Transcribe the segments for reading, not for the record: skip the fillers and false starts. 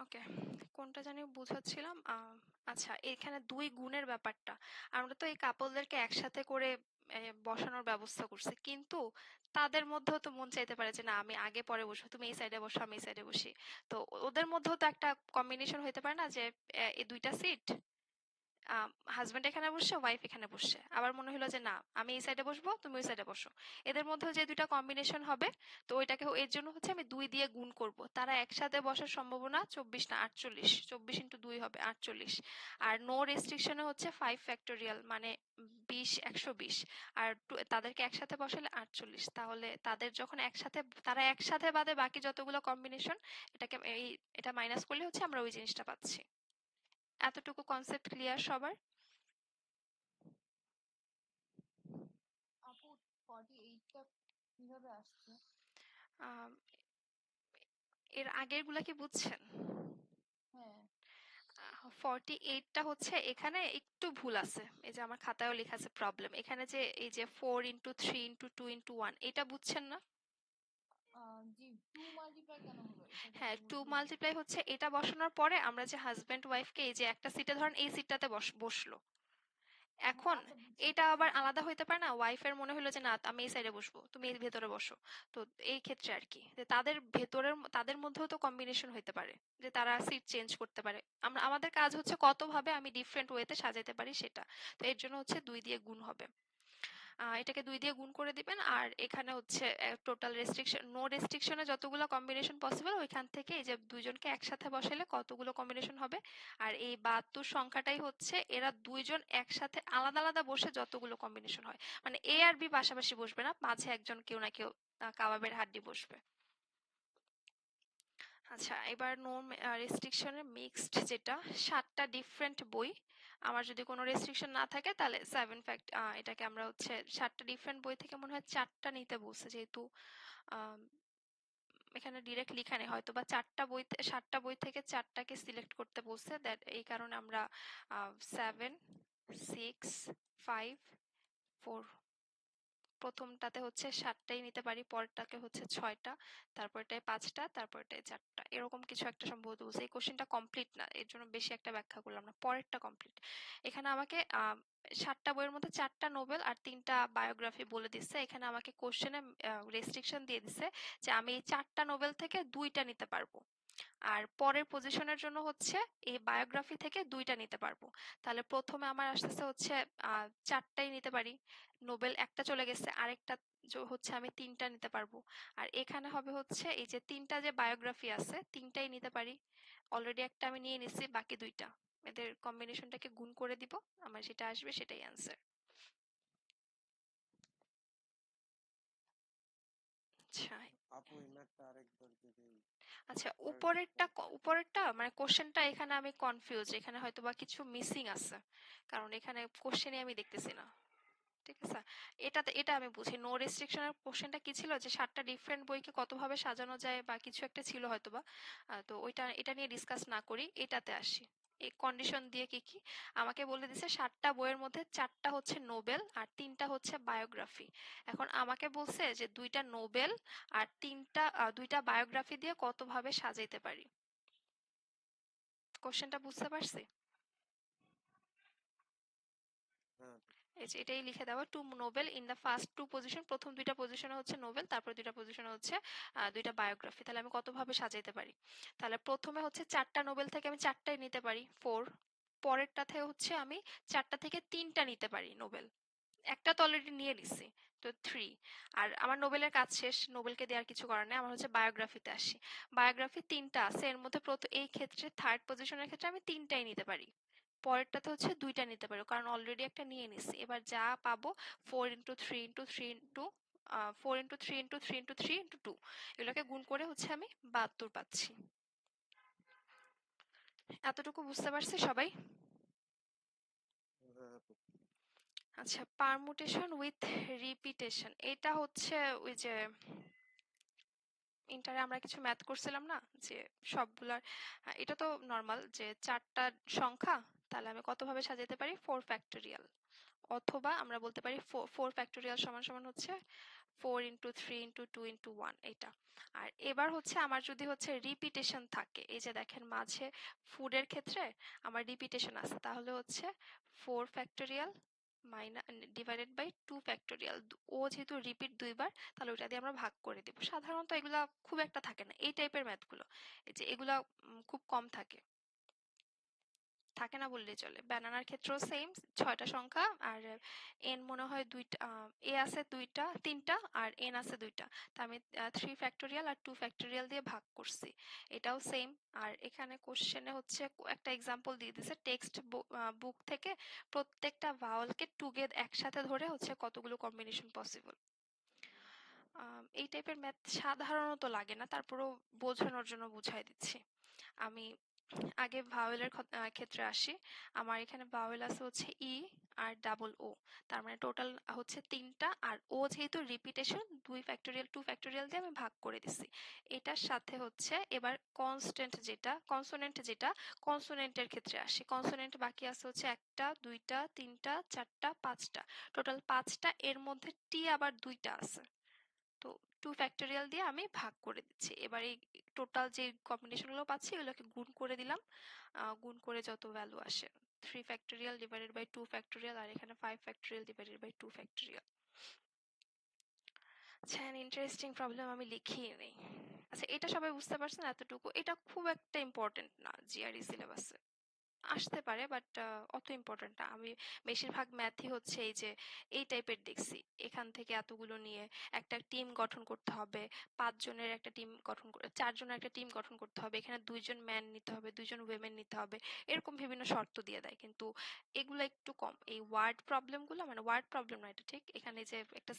ওকে, কোনটা জানি বুঝাচ্ছিলাম? আচ্ছা, এখানে ২ গুণের ব্যাপারটা। আমরা তো এই কাপলদেরকে একসাথে করে বসানোর ব্যবস্থা করছি। কিন্তু তাদের মধ্যেও তো মন চাইতে পারে যে, "না, আমি আগে পরে বসবো। তুমি এই সাইডে বসো, আমি এই সাইডে বসি।" তো ওদের মধ্যেও তো একটা কম্বিনেশন হইতে পারে না যে, এই ২ টা সিট হাজবেন্ড এখানে বসছে, ওয়াইফ এখানে বসছে। আবার মনে হলো যে না, আমি এই সাইডে বসবো, তুমি ওই সাইডে বসো। এদের মধ্যে যে ২ টা কম্বিনেশন হবে, তো ওইটাকে এর জন্য হচ্ছে আমি ২ দিয়ে গুণ করব। তারা একসাথে বসার সম্ভাবনা ২৪ না ৪৮। ২৪ ইন্টু ২ হবে ৪৮। আর নো রেস্ট্রিকশনে হচ্ছে 5 ফ্যাক্টোরিয়াল, মানে ২০ ১২০। আর তাদেরকে একসাথে বসালে ৪৮। তাহলে তাদের যখন একসাথে, তারা একসাথে বাদে বাকি যতগুলো কম্বিনেশন, এটা মাইনাস করলে হচ্ছে আমরা ওই জিনিসটা পাচ্ছি। এতটুকু কনসেপ্ট ক্লিয়ার সবার? আপু 48 টা কিভাবে আসছে? আম, এর আগের গুলা কি বুঝছেন? হ্যাঁ। 48টা হচ্ছে এখানে একটু ভুল আছে। এই যে আমার খাতায়ও লেখা আছে প্রবলেম। এখানে যে এই যে 4 ইন্টু 3 ইন্টু 2 ইন্টু 1, এটা বুঝছেন না? জি, 2 মাল্টিপ্লাই কেন হলো এটা হ্যাঁ, একটু 2 বুঝিয়ে। মাল্টিপ্লাই হচ্ছে এটা বসানোর পরে আমরা যে হাজবেন্ড ওয়াইফকে এই যে একটা সিটে, ধরেন এই সিটটাতে বসলো। হ্যাঁ, এখন আচ্ছা, বুঝছি এটা বুঝছি। আবার আলাদা হইতে পারে না? ওয়াইফের মনে হলো যে না, আমি এই সাইডে বসবো, তুমি এই ভেতরে বসো। তো এই ক্ষেত্রে আর কি, যে তাদের ভেতরের তাদের মধ্যেও তো কম্বিনেশন হইতে পারে, যে তারা সিট চেঞ্জ করতে পারে। আমাদের কাজ হচ্ছে কতভাবে আমি ডিফারেন্ট ওয়েতে সাজাতে পারি সেটা। তো এর জন্য হচ্ছে ২ দিয়ে গুণ হবে। এটাকে ২ দিয়ে গুণ করে দিবেন। আর এখানে হচ্ছে টোটাল রেস্ট্রিকশন, নো রেস্ট্রিকশনে যতগুলো কম্বিনেশন পসিবল, ওইখান থেকে এই যে দুইজনকে একসাথে বসালে কতগুলো কম্বিনেশন হবে। আর এই ৭২ সংখ্যাটাই হচ্ছে এরা দুইজন একসাথে আলাদা আলাদা বসে যতগুলো কম্বিনেশন হয়। মানে এ আর বি পাশাপাশি বসবে না, মাঝে একজন কেউ না কেউ কাবাবের হাড্ডি বসবে। আচ্ছা, এবার নো রেস্ট্রিকশনের মিক্সড, যেটা ৭টা ডিফারেন্ট বই। আমার যদি কোনো রেস্ট্রিকশন না থাকে তাহলে 7 ফ্যাক্ট, এটাকে আমরা হচ্ছে ৭টা ডিফারেন্ট বই থেকে মনে হয় ৪টা নিতে বলছে, যেহেতু আম, এখানে ডিরেক্ট লিখা নেই, হয়তো বা ৭টা বই থেকে ৪টাকে সিলেক্ট করতে বলছে। দ্যাট এই কারণে আমরা 7, 6, 5, 4, প্রথমটাতে হচ্ছে ৭টাই নিতে পারি, পরেরটাকে হচ্ছে ৬টা, তারপরটায় ৫টা, তারপরটায় ৪টা, এরকম কিছু একটা সম্ভবত বলছে। এই কোশ্চেনটা কমপ্লিট না, এর জন্য বেশি একটা ব্যাখ্যা করলাম না, পরেরটা কমপ্লিট। এখানে আমাকে ৭টা বইয়ের মধ্যে ৪টা নোবেল আর ৩টা বায়োগ্রাফি বলে দিচ্ছে। এখানে আমাকে কোশ্চেনে রেস্ট্রিকশন দিয়ে দিচ্ছে যে আমি এই ৪টা নোবেল থেকে ২টা নিতে পারবো। আর পরের পজিশনের জন্য হচ্ছে এই বায়োগ্রাফি থেকে ২টা নিতে পারবো। তাহলে প্রথমে আমার আসতেছে হচ্ছে ৪টাই নিতে পারি। নোবেল একটা চলে গেছে, আরেকটা হচ্ছে আমি ৩টা নিতে পারবো। আর এখানে হবে হচ্ছে এই যে ৩টা যে বায়োগ্রাফি আছে, ৩টাই নিতে পারি। অলরেডি একটা আমি নিয়ে নিছি, বাকি ২টা। এদের কম্বিনেশনটাকে গুণ করে দিব, আমার যেটা আসবে সেটাই অ্যান্সার। আচ্ছা। আপু এই ম্যাথটা আরেকবার যদি আচ্ছা, করার উপরেরটা চেষ্টা। উপরেরটা মানে কোশ্চেনটা এখানে আমি কনফিউজ, এখানে হয়তো বা কিছু মিসিং আছে, কারণ এখানে কোশ্চেনই আমি দেখতেছি না। ঠিক আছে, এটা আমি বুঝি। নো রেস্ট্রিকশনের কোশ্চেনটা কি ছিল, যে ৭টা ডিফারেন্ট বইকে কতভাবে সাজানো যায় বা কিছু একটা ছিল হয়তোবা। তো এটা নিয়ে ডিসকাস না করি, এটাতে আসি। এই কন্ডিশন দিয়ে কি কি আমাকে বলে দিছে, ৭টা বইয়ের মধ্যে ৪টা হচ্ছে নোবেল আর ৩টা হচ্ছে বায়োগ্রাফি। এখন আমাকে বলছে যে ২টা নোবেল আর ২টা বায়োগ্রাফি দিয়ে কতভাবে সাজাইতে পারি। কোশ্চেনটা বুঝতে পারছি? হ্যাঁ। এই যে এটাই লিখে দেওয়া, two Nobel in the first two position, প্রথম ২টা পজিশনে হচ্ছে নোবেল, তারপর ২টা পজিশনে হচ্ছে ২টা বায়োগ্রাফি। তাহলে আমি কতভাবে সাজাইতে পারি? তাহলে প্রথমে হচ্ছে ৪টা নোবেল থেকে আমি ৪টাই নিতে পারি, 4। পরেরটাতে হচ্ছে আমি ৪টা থেকে ৩টা নিতে পারি নোবেল, একটা তো অলরেডি নিয়ে নিছি, তো 3। আর আমার নোবেলের কাজ শেষ, নোবেলকে দেওয়ার কিছু করার নেই। আমার হচ্ছে বায়োগ্রাফিতে আসি। বায়োগ্রাফি 3টা আছে, এর মধ্যে এই ক্ষেত্রে থার্ড পজিশনের ক্ষেত্রে আমি 3টাই নিতে পারি। পরেরটাতে হচ্ছে 2টা নিতে পারো, কারণ অলরেডি একটা নিয়ে নিছি। এবার যা পাবো 4 into 3 into 3 into 4 into 3 into 3 into 3 into 2, এগুলোকে গুণ করে হচ্ছে আমি 72 পাচ্ছি। এতটুকু বুঝতে পারছি সবাই? হ্যাঁ আপু। আচ্ছা, পারমুটেশন উইথ রিপিটেশন, এটা হচ্ছে ওই যে ইন্টারে আমরা কিছু ম্যাথ করছিলাম না, যে সবগুলার, এটা তো নর্মাল যে 4টা সংখ্যা, তাহলে আমি কতভাবে সাজাতে পারি, 4 ফ্যাক্টোরিয়াল। অথবা আমরা বলতে পারি 4 ফ্যাক্টোরিয়াল সমান সমান হচ্ছে 4 ইন্টু 3 ইন্টু 2 ইন্টু 1 এটা। আর এবার হচ্ছে আমার যদি হচ্ছে রিপিটেশন থাকে, এই যে দেখেন মাঝে ফুডের ক্ষেত্রে আমার রিপিটেশন আছে, তাহলে হচ্ছে 4 factorial minus divided by 2 factorial. ও যেহেতু রিপিট দুইবার, তাহলে ওটা দিয়ে আমরা ভাগ করে দিব। সাধারণত এগুলা খুব একটা থাকে না এই টাইপের ম্যাথগুলো, এই যে এগুলা খুব কম থাকে, থাকে না বললেই চলে। ব্যানানার ক্ষেত্রেও সেম, 6টা সংখ্যা, আর এন মনে হয় দুইটা, এ আছে দুইটা তিনটা আর এন আছে দুইটা, তা আমি 3 ফ্যাক্টোরিয়াল আর 2 ফ্যাক্টোরিয়াল দিয়ে ভাগ করছি, এটাও সেম। আর এখানে কোশ্চেনে হচ্ছে একটা এক্সাম্পল দিয়ে দিছে, টেক্সট বুক থেকে প্রত্যেকটা ভাওয়ালকে টুগেদ একসাথে ধরে হচ্ছে কতগুলো কম্বিনেশন পসিবল। এই টাইপের ম্যাথ সাধারণত লাগে না, তারপরেও বোঝানোর জন্য বুঝাই দিচ্ছি। আমি আগে ভাওয়েলের ক্ষেত্রে আসি। আমার এখানে ভাওয়েল আছে হচ্ছে ই আর ডাবল ও, তার মানে টোটাল হচ্ছে 3টা, আর ও যেহেতু রিপিটেশন 2 ফ্যাক্টোরিয়াল 2 ফ্যাক্টোরিয়াল দিয়ে আমি ভাগ করে দিছি। এটার সাথে হচ্ছে এবার কনস্ট্যান্ট যেটা কনসোনেন্ট যেটা কনসোনেন্টের ক্ষেত্রে আসি। কনসোনেন্ট বাকি আছে হচ্ছে 1টা 2টা 3টা 4টা 5টা, টোটাল 5টা, এর মধ্যে টি আবার 2টা আছে। তো 2 ফ্যাক্টোরিয়াল দিয়ে আমি ভাগ করে দিচ্ছি। এবার এই টোটাল যে কম্বিনেশনগুলো পাচ্ছি এগুলোকে গুণ করে দিলাম, গুণ করে যত ভ্যালু আসে, 3 ফ্যাক্টোরিয়াল ডিভাইডেড বাই 2 ফ্যাক্টোরিয়াল, আর এখানে 5 ফ্যাক্টোরিয়াল ডিভাইডেড বাই 2 ফ্যাক্টোরিয়াল। আচ্ছা, ইন্টারেস্টিং প্রবলেম আমি লিখিয়ে নেই। আচ্ছা, এটা সবাই বুঝতে পারছেন এতটুকু? এটা খুব একটা ইম্পর্টেন্ট না জিআরই সিলেবাসে, আসতে পারে বাট অত ইম্পর্টেন্ট না। আমি বেশিরভাগ ম্যাথই হচ্ছে এই যে এই টাইপের দেখছি, এখান থেকে এতগুলো নিয়ে একটা টিম গঠন করতে হবে, 5 জনের একটা টিম গঠন 4 জনের একটা টিম গঠন করতে হবে, এখানে 2 জন ম্যান নিতে হবে 2 জন উইমেন নিতে হবে, এরকম বিভিন্ন শর্ত দিয়ে দেয়। কিন্তু এগুলো একটু কম, এই ওয়ার্ড প্রবলেমগুলো, মানে ওয়ার্ড প্রবলেম না এটা ঠিক, এখানে যে একটা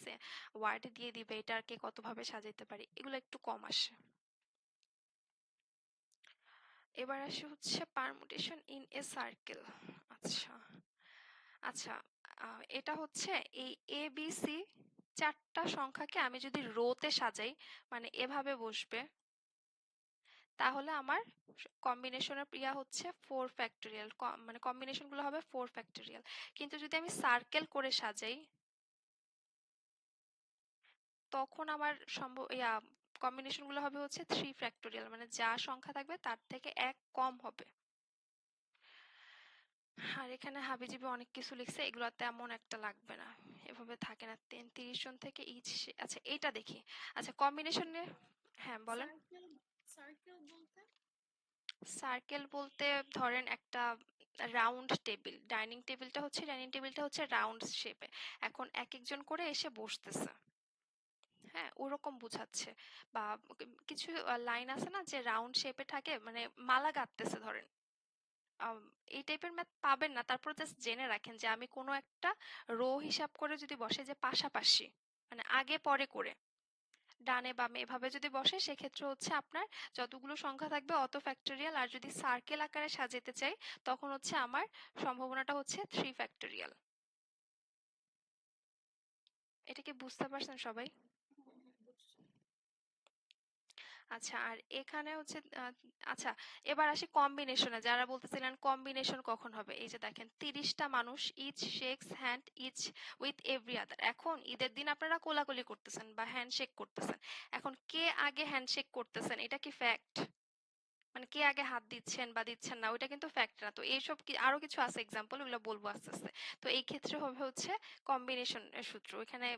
ওয়ার্ড দিয়ে দিবে এটাকে কতভাবে সাজাইতে পারি, এগুলো একটু কম আসে। এবার আসে হচ্ছে পারমুটেশন ইন এ সার্কেল। আচ্ছা আচ্ছা, এটা হচ্ছে এই এ বি সি 4টা সংখ্যাকে আমি যদি রোতে সাজাই, মানে এভাবে বসবে, তাহলে আমার কম্বিনেশনের ইয়া হচ্ছে 4 ফ্যাক্টোরিয়াল, মানে কম্বিনেশন গুলো হবে 4 ফ্যাক্টোরিয়াল। কিন্তু যদি আমি সার্কেল করে সাজাই, তখন আমার সম্ভব ইয়া কম্বিনেশন গুলো হবে হচ্ছে 3 ফ্যাক্টোরিয়াল, মানে যা সংখ্যা থাকবে তার থেকে 1 কম হবে। আর এখানে হাবিজাবি অনেক কিছু লিখছে, এগুলো তেমন একটা লাগবে না, এভাবে থাকে না। 30 জন থেকে ইচ। আচ্ছা, এটা দেখি। আচ্ছা, কম্বিনেশনে, হ্যাঁ বলেন। সার্কেল সার্কেল বলতে সার্কেল বলতে ধরেন একটা রাউন্ড টেবিল, ডাইনিং টেবিলটা হচ্ছে রাউন্ড শেপে, এখন এক একজন করে এসে বসতেছে, হ্যাঁ ওরকম বুঝাচ্ছে। বা কিছু লাইন আছে না যে রাউন্ড শেপে থাকে, মানে মালা গাঁথতেছে ধরেন, আম, এই টাইপের ম্যাথ পাবেন না, তারপর জাস্ট জেনে রাখেন যে আমি কোনো একটা রো হিসাব করে যদি বসে যে পাশাপাশি, মানে আগে পরে করে ডানে বামে এভাবে যদি বসে, সেক্ষেত্রে হচ্ছে আপনার যতগুলো সংখ্যা থাকবে অত ফ্যাক্টোরিয়াল। আর যদি সার্কেল আকারে সাজাতে চাই, তখন হচ্ছে আমার সম্ভাবনাটা হচ্ছে 3 ফ্যাক্টোরিয়াল। এটা কি বুঝতে পারছেন সবাই? বুঝছি। আচ্ছা, আর এখানে হচ্ছে আচ্ছা, এবার আসি কম্বিনেশনে। যারা বলতেছিলেন কম্বিনেশন কখন হবে, এই যে দেখেন 30টা মানুষ, each shakes hand each with every other. এখন ঈদের দিন আপনারা কোলাকুলি করতেছেন বা হ্যান্ডশেক করতেছেন, এখন কে আগে হ্যান্ডশেক করতেছেন এটা কি ফ্যাক্ট? মানে কে আগে হাত দিচ্ছেন বা দিচ্ছেন না, ওইটা কিন্তু ফ্যাক্ট না। তো এইসব কি আরো কিছু আছে এক্সাম্পল, ওগুলো বলবো আস্তে আস্তে। তো এই ক্ষেত্রে হবে হচ্ছে কম্বিনেশন সূত্র, এখানে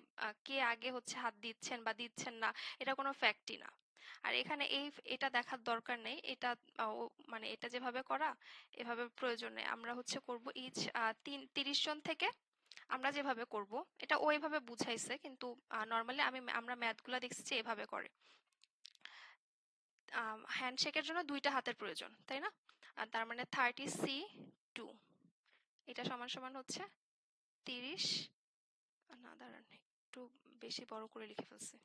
কে আগে হচ্ছে হাত দিচ্ছেন বা দিচ্ছেন না, এটা কোনো ফ্যাক্টই না। আর এখানে এটা দেখার দরকার নেই, এটা মানে এটা যেভাবে করা এভাবে প্রয়োজন নেই। আমরা হচ্ছে করব ইচ 30 জন থেকে আমরা যেভাবে করব, এটা ওইভাবে বুঝাইছে, কিন্তু নর্মালি আমরা ম্যাথগুলো দেখছি যে এভাবে করে। হ্যান্ডশেকের জন্য 2টা হাতের প্রয়োজন, তাই না? আর তার মানে 30C2, এটা সমান সমান হচ্ছে 30, না দাঁড়ান একটু বেশি বড় করে লিখে ফেলছি,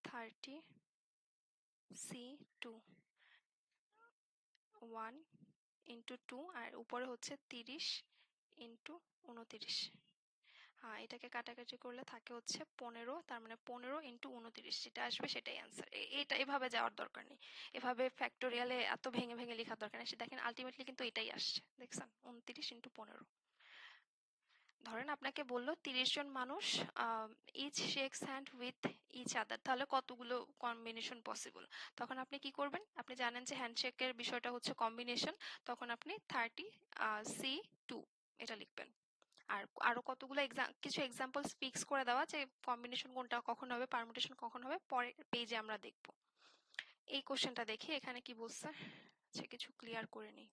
30C2 1 ইন্টু 2, আর উপরে হচ্ছে 30 ইন্টু 29। হ্যাঁ, এটাকে কাটাকাটি করলে থাকে হচ্ছে 15, তার মানে 15 ইন্টু 29 যেটা আসবে সেটাই অ্যান্সার। এটা এভাবে যাওয়ার দরকার নেই, এভাবে ফ্যাক্টোরিয়ালে এত ভেঙে ভেঙে লেখার দরকার নেই। দেখেন আলটিমেটলি কিন্তু এটাই আসছে, দেখছেন 29 ইন্টু 15। ধরেন আপনাকে বললো 30 জন মানুষ each shakes hand with each other, তাহলে কতগুলো কম্বিনেশন পসিবল? তখন আপনি কি করবেন? আপনি জানেন যে হ্যান্ডশেকের বিষয়টা হচ্ছে কম্বিনেশন, তখন আপনি 30C2 এটা লিখবেন। আর আরো কতগুলো কিছু এক্সাম্পলস ফিক্স করে দেওয়া যে কম্বিনেশন কোনটা কখন হবে, পারমুটেশন কখন হবে, পরের পেজে আমরা দেখব। এই কোশ্চেনটা দেখি এখানে কি বলছে, সে কিছু ক্লিয়ার করে নিই।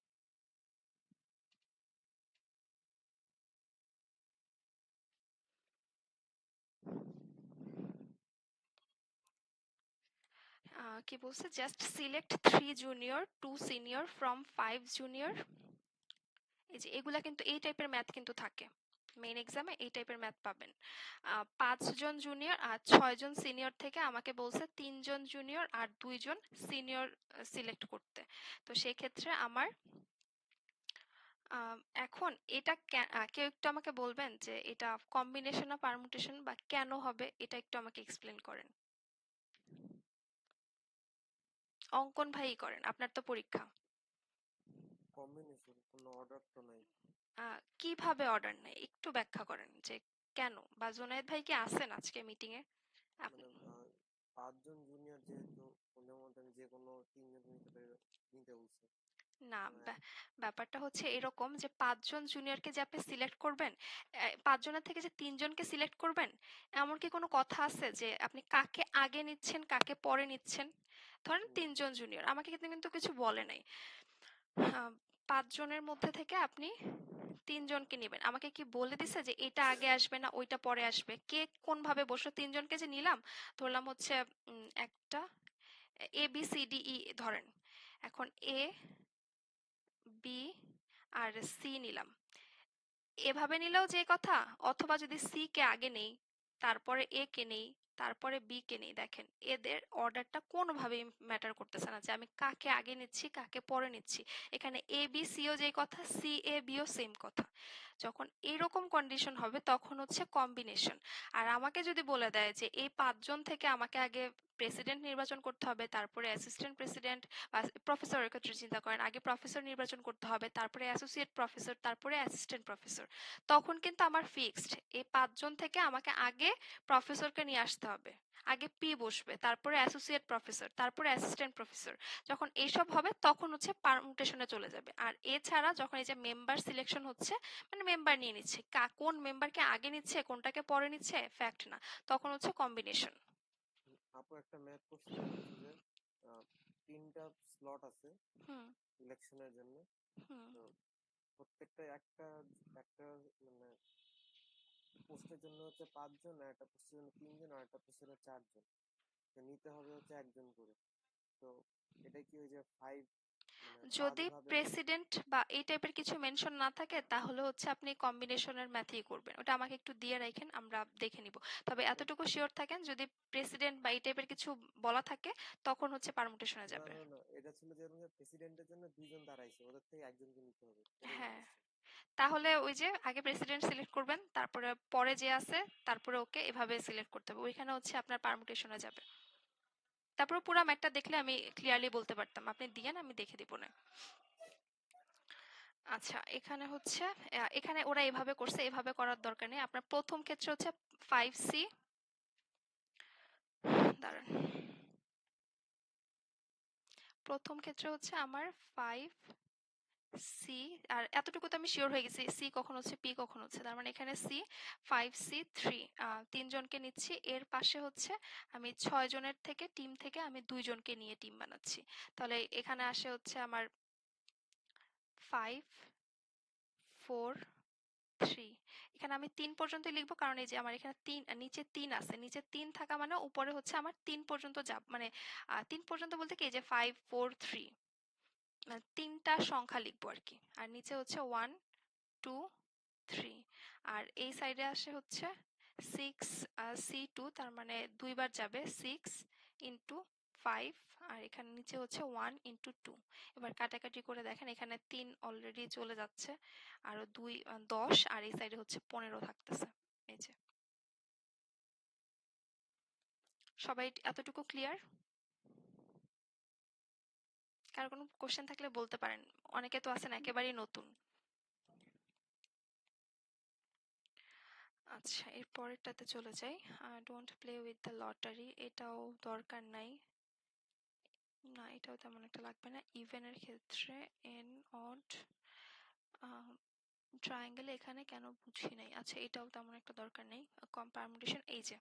কি বলছে, just select 3 junior 2 senior from 5 junior. এই যে এগুলা কিন্তু এই টাইপের ম্যাথ কিন্তু থাকে মেইন এক্সামে, এই টাইপের ম্যাথ পাবেন। 5 জন জুনিয়র আর 6 জন সিনিয়র থেকে আমাকে বলছে 3 জন জুনিয়র আর 2 জন সিনিয়র সিলেক্ট করতে। তো সেই ক্ষেত্রে আমার এখন এটা কেউ একটু আমাকে বলবেন যে এটা কম্বিনেশন না পারমুটেশন, বা কেন হবে এটা একটু আমাকে এক্সপ্লেন করেন। অঙ্কন ভাই করেন, আপনার তো পরীক্ষা। কম্বিনেশন, কোনো অর্ডার তো নাই। কিভাবে অর্ডার নেই একটু ব্যাখ্যা করেন যে কেন, বা জুনায়েদ ভাই কি আছেন আজকে মিটিং এ? মানে 5 জন জুনিয়র যেহেতু ওদের মধ্যে আমি যে কোনো 3 জন নিতে বলছে। না, হ্যাঁ। ব্যাপারটা হচ্ছে এরকম যে 5 জন জুনিয়রকে যে আপনি সিলেক্ট করবেন, 5 জনের থেকে যে 3 জনকে সিলেক্ট করবেন, এমন কি কোনো কথা আছে যে আপনি কাকে আগে নিচ্ছেন কাকে পরে নিচ্ছেন? ধরেন না। 3 জন জুনিয়র, আমাকে কিন্তু কিছু বলে নাই। 5 জনের মধ্যে থেকে আপনি 3 জনকে নেবেন, আমাকে কি বলে দিছে যে এটা আগে আসবে না ওইটা পরে আসবে? কে কোন ভাবে বসলো? 3 জনকে যে নিলাম, ধরলাম হচ্ছে একটা ABCDE ধরেন, এখন A বি আর সি নিলাম, এভাবে নিলেও যে কথা, অথবা যদি সি কে আগে নেই, তারপরে এ কে নেই, তারপরে বি কে নেই, দেখেন এদের অর্ডারটা কোনোভাবেই ম্যাটার করতেছে না যে আমি কাকে আগে নিচ্ছি কাকে পরে নিচ্ছি। এখানে এ বি সিও যেই কথা, সি এ বিও সেম কথা। যখন এরকম কন্ডিশন হবে তখন হচ্ছে কম্বিনেশন। আর আমাকে যদি বলে দেয় যে এই 5 জন থেকে আমাকে আগে প্রেসিডেন্ট নির্বাচন করতে হবে, তারপরে অ্যাসিস্ট্যান্ট প্রেসিডেন্ট বা প্রফেসরের ক্ষেত্রে চিন্তা করেন, আগে প্রফেসর নির্বাচন করতে হবে, তারপরে অ্যাসোসিয়েট প্রফেসর, তারপরে অ্যাসিস্ট্যান্ট প্রফেসর, তখন কিন্তু আমার ফিক্সড এই 5 জন থেকে আমাকে আগে প্রফেসরকে নিয়ে আসতে হবে, আগে পি বসবে, তারপরে অ্যাসোসিয়েট প্রফেসর, তারপরে অ্যাসিস্ট্যান্ট প্রফেসর। যখন এইসব হবে তখন হচ্ছে পারমুটেশনে চলে যাবে। আর এছাড়া যখন এই যে মেম্বার সিলেকশন হচ্ছে, মানে মেম্বার নিয়ে নিচ্ছে, কোন মেম্বারকে আগে নিচ্ছে কোনটাকে পরে নিচ্ছে ফ্যাক্ট না, তখন হচ্ছে কম্বিনেশন। আপু একটা ম্যাথ করছিলেন হচ্ছে যে 3টা স্লট আছে হুম ইলেকশনের জন্য। হুম তো প্রত্যেকটা একটা একটা মানে পোস্টের জন্য হচ্ছে 5 জন, আর একটা পোস্টের জন্য 3 জন, আর একটা পোস্টের জন্য 4 জন। তো নিতে হবে হচ্ছে একজন করে। তো এটা কি ওই যে 5 মানে 5 যদি ভাবে প্রেসিডেন্ট বা এই টাইপের কিছু মেনশন না থাকে তাহলে হচ্ছে আপনি কম্বিনেশনের ম্যাথই করবেন, ওটা আমাকে একটু দিয়ে রাখেন আমরা দেখে নিব। তবে এতটুকু শিওর থাকেন যদি প্রেসিডেন্ট বা এই টাইপের কিছু বলা থাকে তখন হচ্ছে পারমুটেশনে না যাবে। না না, এটা ছিল যে প্রেসিডেন্টের জন্য 2 জন দাঁড়াইছে, ওদের থেকে একজনকে নিতে হবে, এরকম হ্যাঁ, কোশ্চেন। তাহলে ওই যে আগে প্রেসিডেন্ট সিলেক্ট করবেন, তারপরে পরে যে আছে তারপরে ওকে এভাবে সিলেক্ট করতে হবে, ওইখানে হচ্ছে আপনার পারমুটেশনে যাবে। তারপর পুরো ম্যাথটা দেখলে আমি ক্লিয়ারলি বলতে পারতাম, আপনি দিয়েন আমি দেখে দিব না। আচ্ছা, এখানে হচ্ছে এখানে ওরা এভাবে করছে, এভাবে করার দরকার নেই। আপনার প্রথম ক্ষেত্রে হচ্ছে 5C, দাঁড়ান, প্রথম ক্ষেত্রে হচ্ছে আমার 5C, আর এতটুকু তো আমি শিওর হয়ে গেছি সি কখন হচ্ছে পি কখন হচ্ছে, তার মানে এখানে সি 5C3, 3 জনকে নিচ্ছি। এর পাশে হচ্ছে আমি 6 জনের থেকে টিম থেকে আমি 2 জনকে নিয়ে টিম বানাচ্ছি, তাহলে এখানে আসে হচ্ছে আমার 5 4 3। এখানে আমি 3 পর্যন্তই লিখবো, কারণ এই যে আমার এখানে 3 নিচে 3 আছে, নিচে 3 থাকা মানে উপরে হচ্ছে আমার 3 পর্যন্ত যাব, মানে 3 পর্যন্ত বলতে কি, এই যে 5 4 3, মানে 3টা সংখ্যা লিখবো আর কি। আর নিচে হচ্ছে 1 2 3, আর এই সাইডে আসে হচ্ছে 6C2, তার মানে 2বার যাবে 6 × 5, আর এখানে নিচে হচ্ছে 1 × 2। এবার কাটাকাটি করে দেখেন এখানে 3 অলরেডি চলে যাচ্ছে, আরো 2 10, আর এই সাইডে হচ্ছে 15 থাকতেছে। এই যে সবাই এতটুকু ক্লিয়ার? কার কোনো কোশ্চেন থাকলে বলতে পারেন, অনেকে তো আছেন একেবারেই নতুন। আচ্ছা, এর পরেরটাতে চলে যাই। Don't play with the lottery, এটাও দরকার নাই। না, এটাও তেমন একটা লাগবে না। ইভেনের ক্ষেত্রে এন অড ট্রায়াঙ্গেলে এখানে কেন বুঝি নাই। আচ্ছা, এটাও তেমন একটা দরকার নেই। পারমুটেশন, এই যে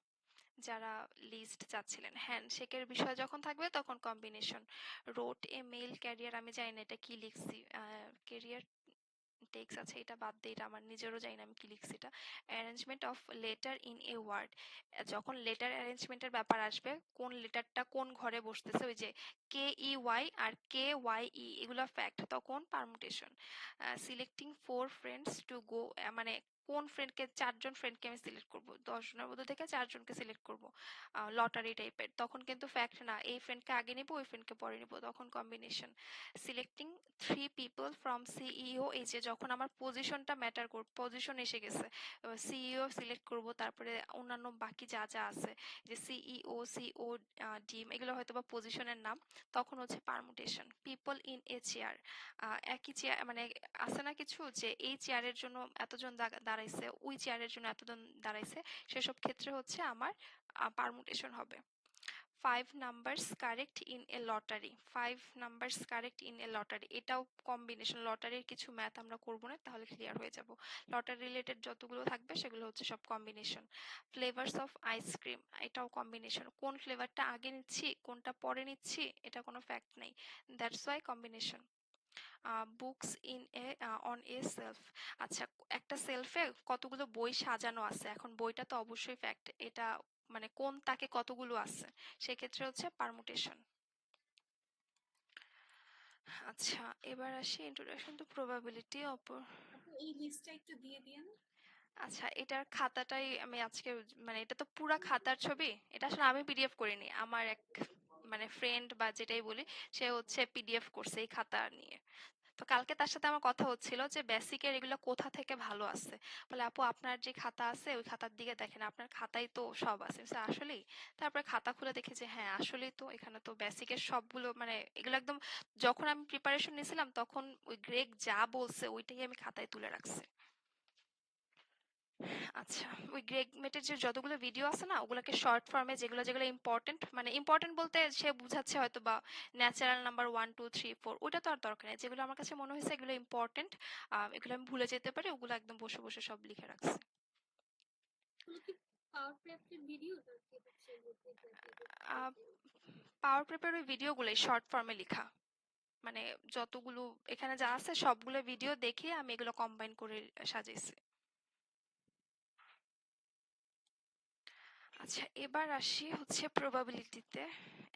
যারা লিস্ট চাচ্ছিলেন, হ্যান্ডশেকের বিষয় যখন থাকবে তখন কম্বিনেশন। রোট এ মেইল ক্যারিয়ার, আমি জানি না এটা কি লিখছি। ক্যারিয়ার টেক্স আছে, এটা বাদ দিয়ে, এটা আমার নিজেরও জানি না আমি কি লিখছি এটা। Arrangement of letter in a word, যখন লেটার অ্যারেঞ্জমেন্টের ব্যাপার আসবে, কোন লেটারটা কোন ঘরে বসতেছে, ওই যে কে ই ওয়াই আর কে ওয়াই ই, এগুলো ফ্যাক্ট, তখন permutation. Selecting 4 friends to go, মানে কোন ফ্রেন্ডকে, 4জন ফ্রেন্ডকে আমি সিলেক্ট করব, 10 জনের মধ্যে থেকে 4জনকে সিলেক্ট করব, লটারি টাইপের, তখন কিন্তু ফ্যাক্ট না, এই ফ্রেন্ডকে আগে নিব ওই ফ্রেন্ডকে পরে নিব, তখন combination. Selecting 3 people from CEO, এই যে যখন আমার পজিশনটা ম্যাটার করবে, পজিশন এসে গেছে, সিইও সিলেক্ট করব, তারপরে অন্যান্য বাকি যা যা আছে, যে সিইও, সিও, ডিম, এগুলো হয়তো বা পজিশনের নাম, তখন হচ্ছে permutation. People in a chair, একই চেয়ার, মানে আছে না কিছু যে এই চেয়ারের জন্য এতজন দাঁড়াইছে, ওই চেয়ারের জন্য এতজন দাঁড়াইছে, সেসব ক্ষেত্রে হচ্ছে আমার পারমুটেশন হবে। 5 numbers correct in a lottery, 5 numbers correct in a lottery, এটাও কম্বিনেশন। লটারির কিছু ম্যাথ আমরা করব না, তাহলে ক্লিয়ার হয়ে যাব। লটারি রিলেটেড যতগুলো থাকবে সেগুলো হচ্ছে সব কম্বিনেশন। ফ্লেভারস অফ আইসক্রিম, এটাও কম্বিনেশন। কোন ফ্লেভারটা আগে নিচ্ছি কোনটা পরে নিচ্ছি এটা কোনো ফ্যাক্ট নেই, that's why combination. Books in a on a self, আচ্ছা একটা সেলফে কতগুলো বই সাজানো আছে, এখন বইটা তো অবশ্যই ফ্যাক্ট, এটা মানে কোন তাকে কতগুলো আছে, সেক্ষেত্রে হচ্ছে পারমুটেশন। আচ্ছা, এবার আসি ইন্ট্রোডাকশন টু প্রবাবিলিটি অপর। এই লিস্টটা একটু দিয়ে দিন। আচ্ছা, এটার খাতাটাই আমি আজকে, মানে এটা তো পুরা খাতার ছবি, এটা আসলে আমি পিডিএফ করিনি, আমার এক মানে ফ্রেন্ড বা যেটাই বলি, সে হচ্ছে পিডিএফ করছে এই খাতা নিয়ে। তো কালকে তার সাথে আমার কথা হচ্ছিল যে বেসিকের এগুলো কোথা থেকে ভালো আছে, বলে আপু আপনার যে খাতা আছে ওই খাতার দিকে দেখেন, আপনার খাতায় তো সব আছে। আমি বলছি, আসলেই? তারপরে খাতা খুলে দেখি যে হ্যাঁ আসলেই তো, এখানে তো বেসিকের সবগুলো, মানে এগুলো একদম, যখন আমি প্রিপারেশন নিয়েছিলাম তখন ওই গ্রেগ যা বলছে ওইটাই আমি খাতায় তুলে রাখছি। আচ্ছা, ওই গ্রেগ মেটের যে যতগুলো ভিডিও আছে না, ওগুলোকে শর্ট ফর্মে, যেগুলো যেগুলো ইম্পর্টেন্ট, মানে ইম্পর্টেন্ট বলতে সে বুঝাচ্ছে হয়তো বা ন্যাচারাল নাম্বার 1 2 3 4, ওটা তো আর দরকার নেই, যেগুলো আমার কাছে মনে হয়েছে এগুলো ইম্পর্টেন্ট, এগুলো আমি ভুলে যেতে পারি, ওগুলো একদম বসে বসে সব লিখে রাখছি। এগুলো কি পাওয়ার প্রেপের ভিডিও নাকি হচ্ছে পাওয়ার প্রেপের ওই ভিডিওগুলোই শর্ট ফর্মে লেখা, মানে যতগুলো এখানে যা আছে সবগুলো ভিডিও দেখে আমি এগুলো কম্বাইন করে সাজাইছি। আচ্ছা, এবার আসি হচ্ছে প্রবাবিলিটিতে।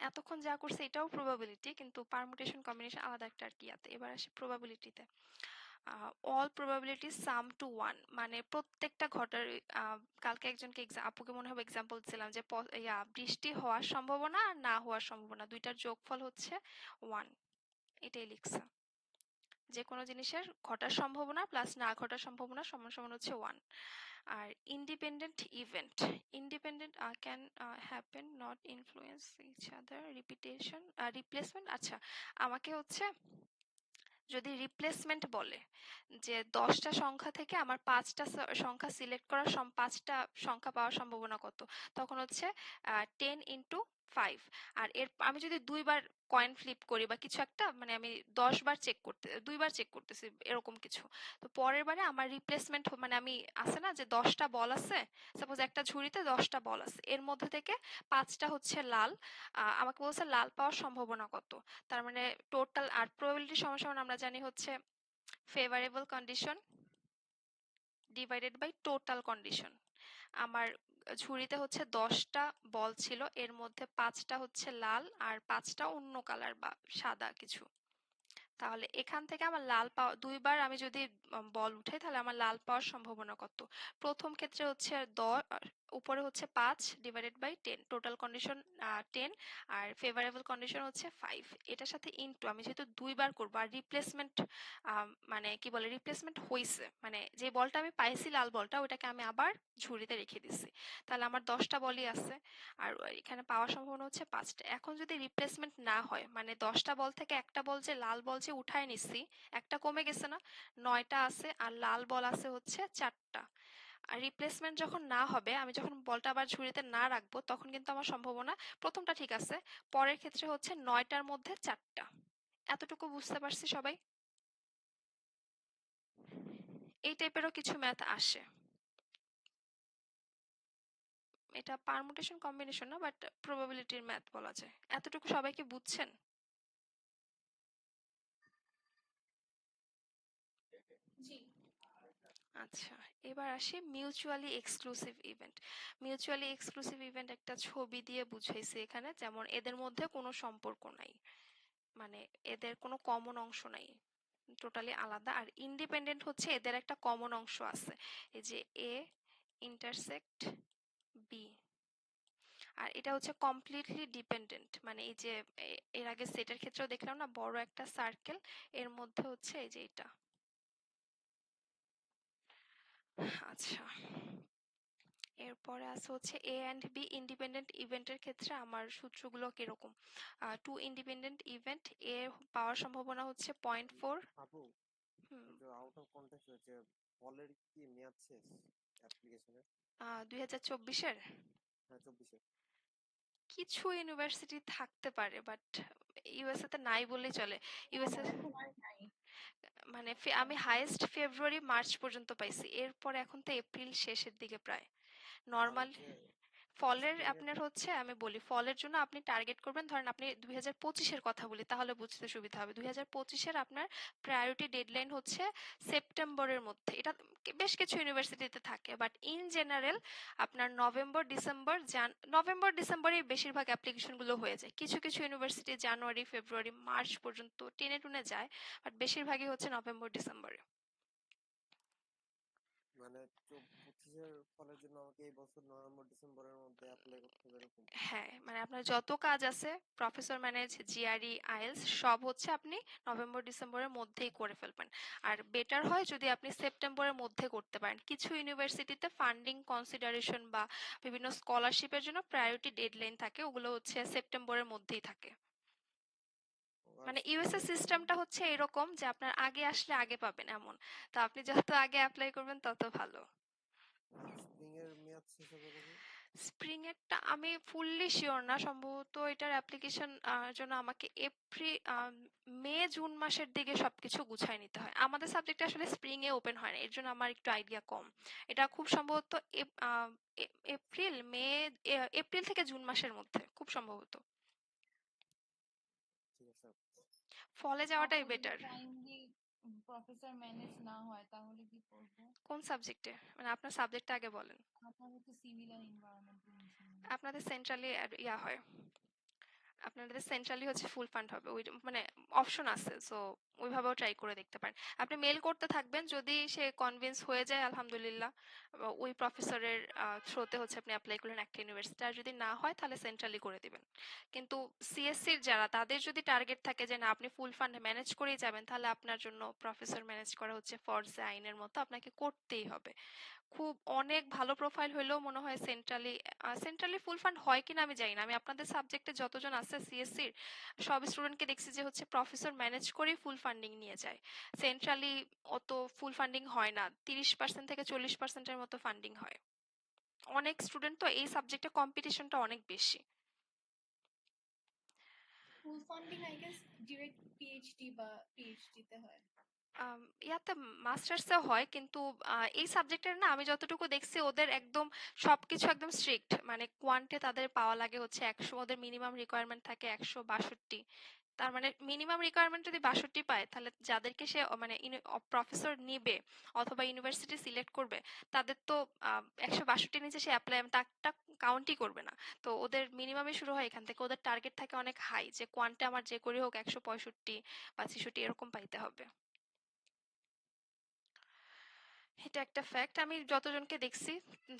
এতক্ষণ যা করছে এটাও প্রবাবিলিটি, কিন্তু পারমুটেশন কম্বিনেশন আলাদা একটা আর কি আছে। এবার আসি প্রবাবিলিটিতে। অল প্রবাবিলিটি সাম টু ওয়ান, মানে প্রত্যেকটা ঘটার, কালকে একজনকে আপুকে মনে হবে এক্সাম্পল দিছিলাম যে বৃষ্টি হওয়ার সম্ভাবনা আর না হওয়ার সম্ভাবনা দুইটার যোগফল হচ্ছে 1, এটাই লিখছে। যে কোনো জিনিসের ঘটার সম্ভাবনা প্লাস না ঘটার সম্ভাবনা সমান সমান হচ্ছে 1। আর independent event, independent can happen not influence each other, replacement. আচ্ছা, আমাকে হচ্ছে যদি রিপ্লেসমেন্ট বলে যে 10টা সংখ্যা থেকে আমার 5টা সংখ্যা সিলেক্ট করার 5টা সংখ্যা পাওয়ার সম্ভাবনা কত, তখন হচ্ছে 10 ইন্টু 5। আর আমি যদি 2বার কয়েন ফ্লিপ করি বা কিছু একটা, মানে আমি 2বার চেক করতেছি এরকম কিছু, তো পরের বারে আমার রিপ্লেসমেন্ট, মানে আমি আছে না যে 10টা বল আছে, সাপোজ একটা ঝুড়িতে 10টা বল আছে, এর মধ্যে থেকে 5টা হচ্ছে লাল, আমাকে বলছে লাল পাওয়ার সম্ভাবনা কত, তার মানে টোটাল। আর প্রবাবিলিটি সমান আমরা জানি হচ্ছে favourable condition divided by total condition. আমার ঝুড়িতে হচ্ছে 10টা বল ছিল, এর মধ্যে 5টা হচ্ছে লাল আর 5টা অন্য কালার বা সাদা কিছু, তাহলে এখান থেকে আমার লাল পাওয়া দুইবার আমি যদি বল উঠাই তাহলে আমার লাল পাওয়ার সম্ভাবনা কত? প্রথম ক্ষেত্রে হচ্ছে উপরে হচ্ছে 5 ডিভাইডেড বাই 10, টোটাল কন্ডিশন 10 আর ফেভারেবল কন্ডিশন হচ্ছে 5। এটার সাথে ইনটু আমি যেহেতু দুইবার করব আর রিপ্লেসমেন্ট মানে কি বলে রিপ্লেসমেন্ট হইছে, মানে যে বলটা আমি পাইছি লাল বলটা ওটাকে আমি আবার ঝুড়িতে রেখে দিছি, তাহলে আমার 10টা বলই আছে আর এখানে পাওয়ার সম্ভাবনা হচ্ছে 5টা। এখন যদি রিপ্লেসমেন্ট না হয় মানে 10টা বল থেকে একটা বল যে লাল বল যে উঠায় নিচ্ছি একটা কমে গেছে না, 9টা আছে আর লাল বল আছে হচ্ছে 4টা। আর রিপ্লেসমেন্ট যখন না হবে আমি যখন বলটা আবার ঝুড়িতে না রাখবো তখন কিন্তু আমার সম্ভাবনা প্রথমটা ঠিক আছে, পরের ক্ষেত্রে হচ্ছে 9টার মধ্যে 4টা। এতটুকু বুঝতে পারছি সবাই? এই টাইপেরও কিছু ম্যাথ আসে, এটা পারমুটেশন কম্বিনেশন না বাট প্রবাবিলিটির ম্যাথ বলা যায়। এতটুকু সবাই কি বুঝছেন? জি। আচ্ছা, এবার আসি mutually exclusive event. Mutually exclusive event একটা ছবি দিয়ে বুঝাইছে এখানে, যেমন এদের মধ্যে কোনো সম্পর্ক নাই, মানে এদের কোনো কমন অংশ নাই, টোটালি আলাদা। আর ইন্ডিপেন্ডেন্ট হচ্ছে এদের একটা কমন অংশ আছে, এই যে এ ইন্টারসেক্ট বি। আর এটা হচ্ছে কমপ্লিটলি ডিপেন্ডেন্ট, মানে এই যে এর আগে সেটের ক্ষেত্রেও দেখলাম না বড় একটা সার্কেল, এর মধ্যে হচ্ছে এই যে এটা। আচ্ছা, এরপরে আছে হচ্ছে এ অ্যান্ড বি ইন্ডিপেন্ডেন্ট ইভেন্টের ক্ষেত্রে আমার সূত্রগুলো কিরকম? টু ইন্ডিপেন্ডেন্ট ইভেন্ট, এ পাওয়ার সম্ভাবনা হচ্ছে 0.4। আপু, হুম, একটু আউট অফ কন্টেক্সট হয়েছে, বলের কি মেয়াদ শেষ অ্যাপ্লিকেশনের? 2024-এর হ্যাঁ, 24-এ। কিছু ইউনিভার্সিটি থাকতে পারে বাট ইউএসএ তে নাই বললেই চলে। ইউএসএ এখন আর নাই। মানে আমি হাইয়েস্ট ফেব্রুয়ারি মার্চ পর্যন্ত পাইছি, এরপর এখন তো এপ্রিল শেষের দিকে প্রায়। আর নর্মাল হচ্ছে ফলের স্প্রিং এর আপনার হচ্ছে আমি বলি ফলের জন্য আপনি টার্গেট করবেন, ধরেন আপনি 2025-এর কথা বলি তাহলে বুঝতে সুবিধা হবে। 2025-এর আপনার প্রায়োরিটি ডেডলাইন হচ্ছে সেপ্টেম্বরের মধ্যে, এটা বেশ কিছু ইউনিভার্সিটিতে থাকে বাট ইন জেনারেল আপনার নভেম্বর ডিসেম্বরে বেশিরভাগ অ্যাপ্লিকেশনগুলো হয়ে যায়। কিছু কিছু ইউনিভার্সিটি জানুয়ারি ফেব্রুয়ারি মার্চ পর্যন্ত টেনে টুনে যায় বাট বেশিরভাগই হচ্ছে নভেম্বর ডিসেম্বরে। মানে 25-এর ফলের জন্য আমাকে এই বছর নভেম্বর ডিসেম্বরের মধ্যে অ্যাপ্লাই করতে হবে এরকম? হ্যাঁ, মানে আপনার যত কাজ আছে প্রফেসর ম্যানেজ জিআরই আইএলস সব হচ্ছে আপনি নভেম্বর ডিসেম্বরের মধ্যেই করে ফেলবেন। আর বেটার হয় যদি আপনি সেপ্টেম্বরের মধ্যে করতে পারেন। কিছু ইউনিভার্সিটিতে ফান্ডিং কনসিডারেশন বা বিভিন্ন স্কলারশিপের জন্য প্রায়োরিটি ডেডলাইন থাকে, ওগুলো হচ্ছে সেপ্টেম্বরের মধ্যেই থাকে। আর মানে স্প্রিং ইউএসএ এর জন্য? সিস্টেমটা হচ্ছে এরকম যে আপনার আগে আসলে আগে পাবেন এমন, তো আপনি যত আগে অ্যাপ্লাই করবেন তত ভালো। আর স্প্রিং এর মেয়াদ শেষ হবে কবে? স্প্রিং এরটা আমি ফুললি শিওর না, সম্ভবত এটার অ্যাপ্লিকেশন জন্য আমাকে মে জুন মাসের দিকে সবকিছু গুছায় নিতে হয়। আমাদের সাবজেক্টে আসলে স্প্রিং এ ওপেন হয় না, এর জন্য আমার একটু আইডিয়া কম। এটা খুব সম্ভবত এপ্রিল মে এপ্রিল থেকে জুন মাসের মধ্যে খুব সম্ভবত। ঠিক আছে আপু। ফলে যাওয়াটাই আপু যদি বেটার। টাইমলি প্রফেসর ম্যানেজ না হয় তাহলে কি করব? কোন সাবজেক্টে, মানে আপনার সাবজেক্টটা আগে বলেন। আমার হচ্ছে সিভিল অ্যান্ড এনভায়রনমেন্টাল ইঞ্জিনিয়ারিং। আপনাদের সেন্ট্রালি ইয়া হয়, আপনাদের সেন্ট্রালি হচ্ছে ফুল ফান্ড হবে, ওই মানে অপশন আছে, সো ওইভাবেও ট্রাই করে দেখতে পারেন। আপনি মেল করতে থাকবেন, যদি সে কনভিন্স হয়ে যায় আলহামদুলিল্লাহ ওই প্রফেসরের থ্রোতে হচ্ছে আপনি অ্যাপ্লাই করলেন একটা ইউনিভার্সিটি, আর যদি না হয় তাহলে সেন্ট্রালি করে দিবেন। কিন্তু সিএসসির যারা তাদের যদি টার্গেট থাকে যে না আপনি ফুল ফান্ড ম্যানেজ করেই যাবেন তাহলে আপনার জন্য প্রফেসর ম্যানেজ করা হচ্ছে ফরজে আইনের মতো, আপনাকে করতেই হবে। খুব অনেক ভালো প্রোফাইল হলেও মনে হয় সেন্ট্রালি ফুল ফান্ড হয় কিনা আমি জানি না। আমি আপনাদের সাবজেক্টে যতজন আছে সিএসসির সব স্টুডেন্টকে দেখছি যে হচ্ছে প্রফেসর ম্যানেজ করেই ফুল ফান্ডিং নিয়ে যায়। সেন্ট্রালি অত ফুল ফান্ডিং হয় না, 30% থেকে 40%-এর মতো ফান্ডিং হয়। অনেক স্টুডেন্ট তো এই সাবজেক্টে কম্পিটিশনটা অনেক বেশি। Full funding I guess direct PhD বা পিএইচডি তে হয়। ইয়াতে মাস্টার্সে হয় কিন্তু এই সাবজেক্টের না আমি যতটুকু দেখছি ওদের একদম সবকিছু একদম স্ট্রিক্ট, মানে কোয়ান্টে তাদের পাওয়া লাগে হচ্ছে 100, ওদের মিনিমাম রিকোয়ারমেন্ট থাকে 162, তার মানে মিনিমাম রিকোয়ারমেন্ট যদি 62 পায় তাহলে যাদেরকে সে মানে প্রফেসর নিবে অথবা ইউনিভার্সিটি সিলেক্ট করবে তাদের তো 162 নিচে সে অ্যাপ্লাই তারটা কাউন্টই করবে না। তো ওদের মিনিমামই শুরু হয় এখান থেকে, ওদের টার্গেট থাকে অনেক হাই যে কোয়ান্টে আমার যে করে হোক 165 বা 66 এরকম পাইতে হবে। এটা একটা ফ্যাক্ট। আমি যতজনকে দেখছি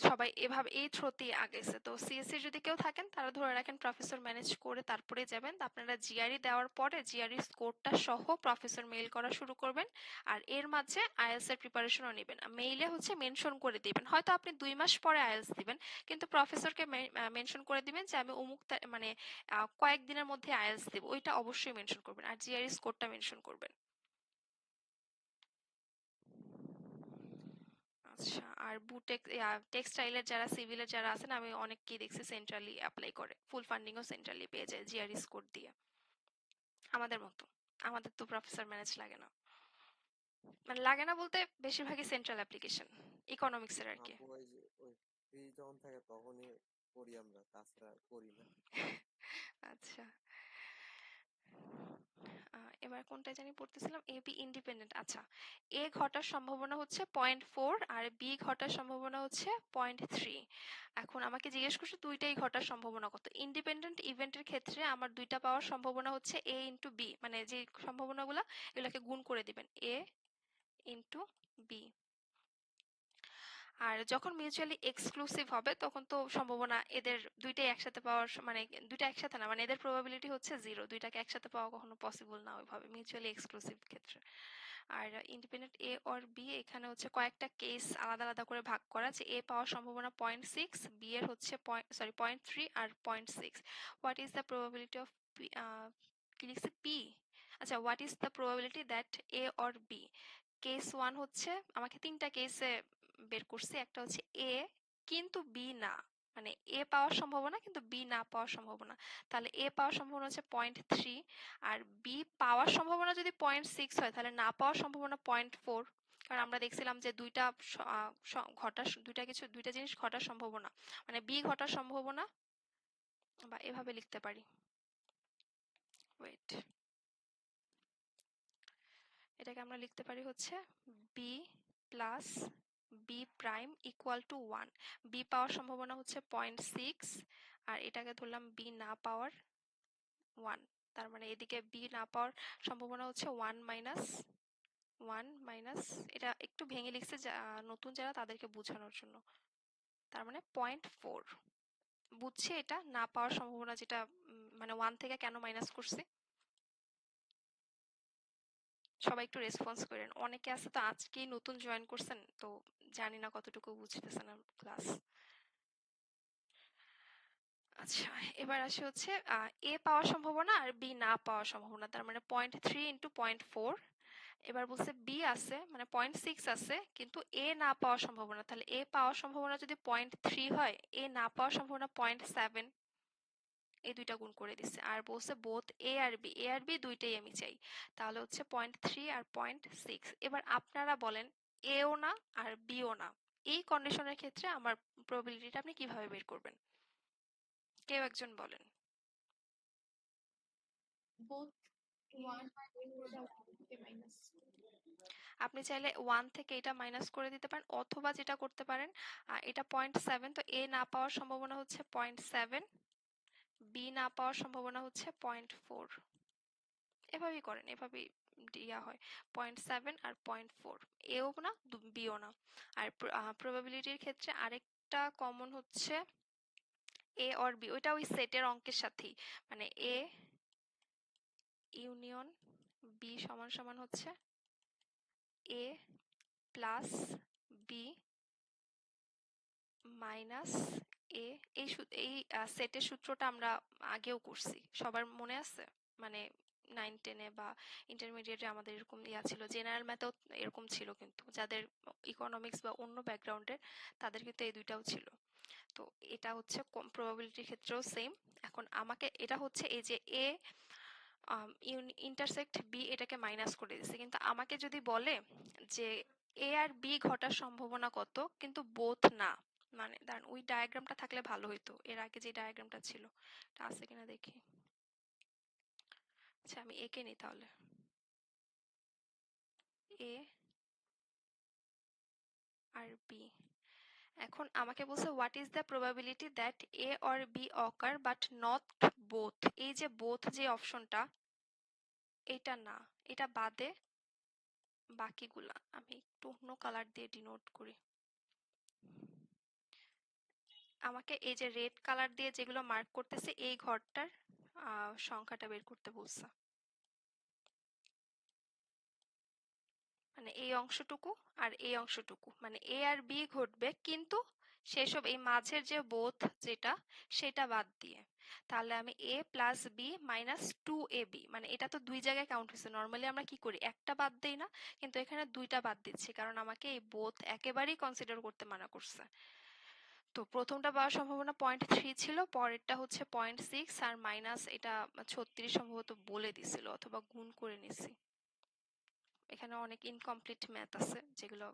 সবাই এভাবে এই থ্রোতেই আগেছে। তো সিএসসি যদি কেউ থাকেন তারা ধরে রাখেন প্রফেসর ম্যানেজ করে তারপরে যাবেন। তো আপনারা জিআরই দেওয়ার পরে জিআরই স্কোরটা সহ প্রফেসর মেইল করা শুরু করবেন। আর এর মাঝে আইএলটিএস এর প্রিপারেশনও নেবেন। মেইলে হচ্ছে মেনশন করে দিবেন, হয়তো আপনি 2 মাস পরে আইএলটিএস দিবেন কিন্তু প্রফেসরকে মেনশন করে দিবেন যে আমি অমুক মানে কয়েকদিনের মধ্যে আইএলটিএস দেব, ওইটা অবশ্যই মেনশন করবেন। আর জিআরই স্কোরটা মেনশন করবেন। আচ্ছা, আর বুটেক টেক্সটাইলের যারা সিভিলের যারা আছেন আমি অনেককেই দেখছি সেন্ট্রালি অ্যাপ্লাই করে, ফুল ফান্ডিংও সেন্ট্রালি পেয়ে যায় জিআরই স্কোর দিয়ে। আমাদের মতো, আমাদের তো প্রফেসর ম্যানেজ লাগে না, মানে লাগে না বলতে বেশিরভাগই সেন্ট্রাল অ্যাপ্লিকেশন ইকোনমিক্সের আর কি। আপু ওই যে ওই ফ্রি যখন থাকে তখনই করি আমরা, তাছাড়া করি না। আচ্ছা, এবার কোনটা জানি পড়তেছিলাম, এ বি ইন্ডিপেন্ডেন্ট। আচ্ছা, এ ঘটার সম্ভাবনা হচ্ছে 0.4 আর বি ঘটার সম্ভাবনা হচ্ছে 0.3। এখন আমাকে জিজ্ঞেস করছে দুইটাই ঘটার সম্ভাবনা কত। ইন্ডিপেন্ডেন্ট ইভেন্টের ক্ষেত্রে আমার দুইটা পাওয়ার সম্ভাবনা হচ্ছে এ ইন্টু বি, মানে যে সম্ভাবনাগুলো এগুলোকে গুণ করে দিবেন এ ইন্টু বি। আর যখন মিউচুয়ালি এক্সক্লুসিভ হবে তখন তো সম্ভাবনা এদের দুইটাই একসাথে পাওয়ার মানে দুইটা একসাথে না, মানে এদের প্রবাবিলিটি হচ্ছে 0, দুইটাকে একসাথে পাওয়া কখনো পসিবল না ওইভাবে মিউচুয়ালি এক্সক্লুসিভ ক্ষেত্রে। আর ইন্ডিপেন্ডেন্ট এ অর বি এখানে হচ্ছে কয়েকটা কেস আলাদা আলাদা করে ভাগ করা, যে এ পাওয়ার সম্ভাবনা 0.6, বি এর হচ্ছে 0.3 আর 0.6। What is the probability of কি লিখছে পি, আচ্ছা what is the probability that A or B. Case 1 হচ্ছে আমাকে তিনটা কেসে বের করছি, একটা হচ্ছে এ কিন্তু বি না, মানে এ পাওয়ার সম্ভাবনা কিন্তু বি না পাওয়ার সম্ভাবনা। তাহলে এ পাওয়ার সম্ভাবনা হচ্ছে 0.3 আর বি পাওয়ার সম্ভাবনা যদি 0.6 হয় তাহলে না পাওয়ার সম্ভাবনা 0.4। কারণ আমরা দেখছিলাম যে দুইটা দুইটা জিনিস ঘটার সম্ভাবনা, মানে বি ঘটার সম্ভাবনা, বা এভাবে লিখতে পারি, ওয়েট, এটাকে আমরা লিখতে পারি হচ্ছে B plus B prime equal to 1। B পাওয়ার সম্ভাবনা হচ্ছে 0.6 আর এটাকে ধরলাম বি না পাওয়ার 1, তার মানে এদিকে বি না পাওয়ার সম্ভাবনা হচ্ছে 1 মাইনাস, এটা একটু ভেঙে লিখছে নতুন যারা তাদেরকে বোঝানোর জন্য, তার মানে 0.4। বুঝছি এটা না পাওয়ার সম্ভাবনা যেটা মানে 1 থেকে কেন মাইনাস করছি। সবাই একটু রেসপন্স করেন, অনেকে আছে তো আজকেই নতুন জয়েন করছেন, তো জানি না কতটুকু বুঝতেছেন ক্লাস। আচ্ছা, এবার আসে হচ্ছে এ পাওয়ার সম্ভাবনা আর বি না পাওয়ার সম্ভাবনা, তার মানে 0.3 ইন্টু 0.4। এবার বলছে বি আছে মানে 0.6 আছে কিন্তু এ না পাওয়ার সম্ভাবনা, তাহলে এ পাওয়ার সম্ভাবনা যদি 0.3 হয় এ না পাওয়ার সম্ভাবনা 0.7, এই দুইটা গুণ করে দিচ্ছে। আর বলছে বোথ এ আর বি দুইটাই আমি চাই, তাহলে হচ্ছে 0.3 আর 0.6। এবার আপনারা বলেন এও না আর বিও না, এই কন্ডিশনের ক্ষেত্রে আমার প্রবাবিলিটিটা আপনি কিভাবে বের করবেন, কেউ একজন বলেন। both 1 থেকে মাইনাস। আপনি চাইলে 1 থেকে এটা মাইনাস করে দিতে পারেন, অথবা যেটা করতে পারেন এটা 0.7, তো এ না পাওয়ার সম্ভাবনা হচ্ছে 0.7, বি না পাওয়ার সম্ভাবনা হচ্ছে 0.4। এভাবেই করেন, এভাবেই ইয়া হয় 0.7 আর 0.4, এও না বিও না। আর প্রবাবিলিটির ক্ষেত্রে আরেকটা কমন হচ্ছে এ অর বি, ওইটা ওই সেটের অঙ্কের সাথেই, মানে এ ইউনিয়ন বি সমান সমান হচ্ছে এ প্লাস বি মাইনাস এ। এই সেটের সূত্রটা আমরা আগেও করছি, সবার মনে আছে, মানে 9-10-এ বা ইন্টারমিডিয়েটে আমাদের এরকম ইয়া ছিল, জেনারেল ম্যাথেও এরকম ছিল, কিন্তু যাদের ইকোনমিক্স বা অন্য ব্যাকগ্রাউন্ডের তাদের কিন্তু এই দুইটাও ছিল। তো এটা হচ্ছে প্রবাবিলিটির ক্ষেত্রেও সেম। এখন আমাকে এটা হচ্ছে এই যে এ ইন্টারসেক্ট বি, এটাকে মাইনাস করে দিছে, কিন্তু আমাকে যদি বলে যে এ আর বি ঘটার সম্ভাবনা কত কিন্তু বোথ না, মানে দাঁড়ান ওই ডায়াগ্রামটা থাকলে ভালো হইতো, এর আগে যে ডায়াগ্রামটা ছিল এটা আছে কিনা দেখি। আচ্ছা আমি এ কে নিই তাহলে, এ আর বি। এখন আমাকে বলছে what is the probability that A or B occur but not both. এই যে বোথ যে অপশনটা, এটা না, এটা বাদে বাকিগুলা আমি একটু অন্য কালার দিয়ে ডিনোট করি। আমাকে এই যে রেড কালার দিয়ে যেগুলো মার্ক করতেছে এই ঘরটার সংখ্যাটা বের করতে বলছে। মানে এই অংশটুকু আর এই অংশটুকু, মানে এ আর বি ঘটবে, কিন্তু সেসব এই মাঝের যে বোথ যেটা, সেটা বাদ দিয়ে। তাহলে আমি এ প্লাস বি মাইনাস 2ab, মানে এটা তো দুই জায়গায় কাউন্ট হয়েছে। নর্মালি আমরা কি করি, একটা বাদ দেই না, কিন্তু এখানে দুইটা বাদ দিচ্ছি, কারণ আমাকে এই বোথ একেবারেই কনসিডার করতে মানা করছে। তো প্রথমটা পাওয়ার সম্ভাবনা 0.3 ছিল, পরেরটা হচ্ছে 0.6, আর মাইনাস এটা 36 সম্ভবত বলে দিছিল, অথবা গুণ করে নিছি। এখানে অনেক ইনকমপ্লিট ম্যাথ আছে যেগুলো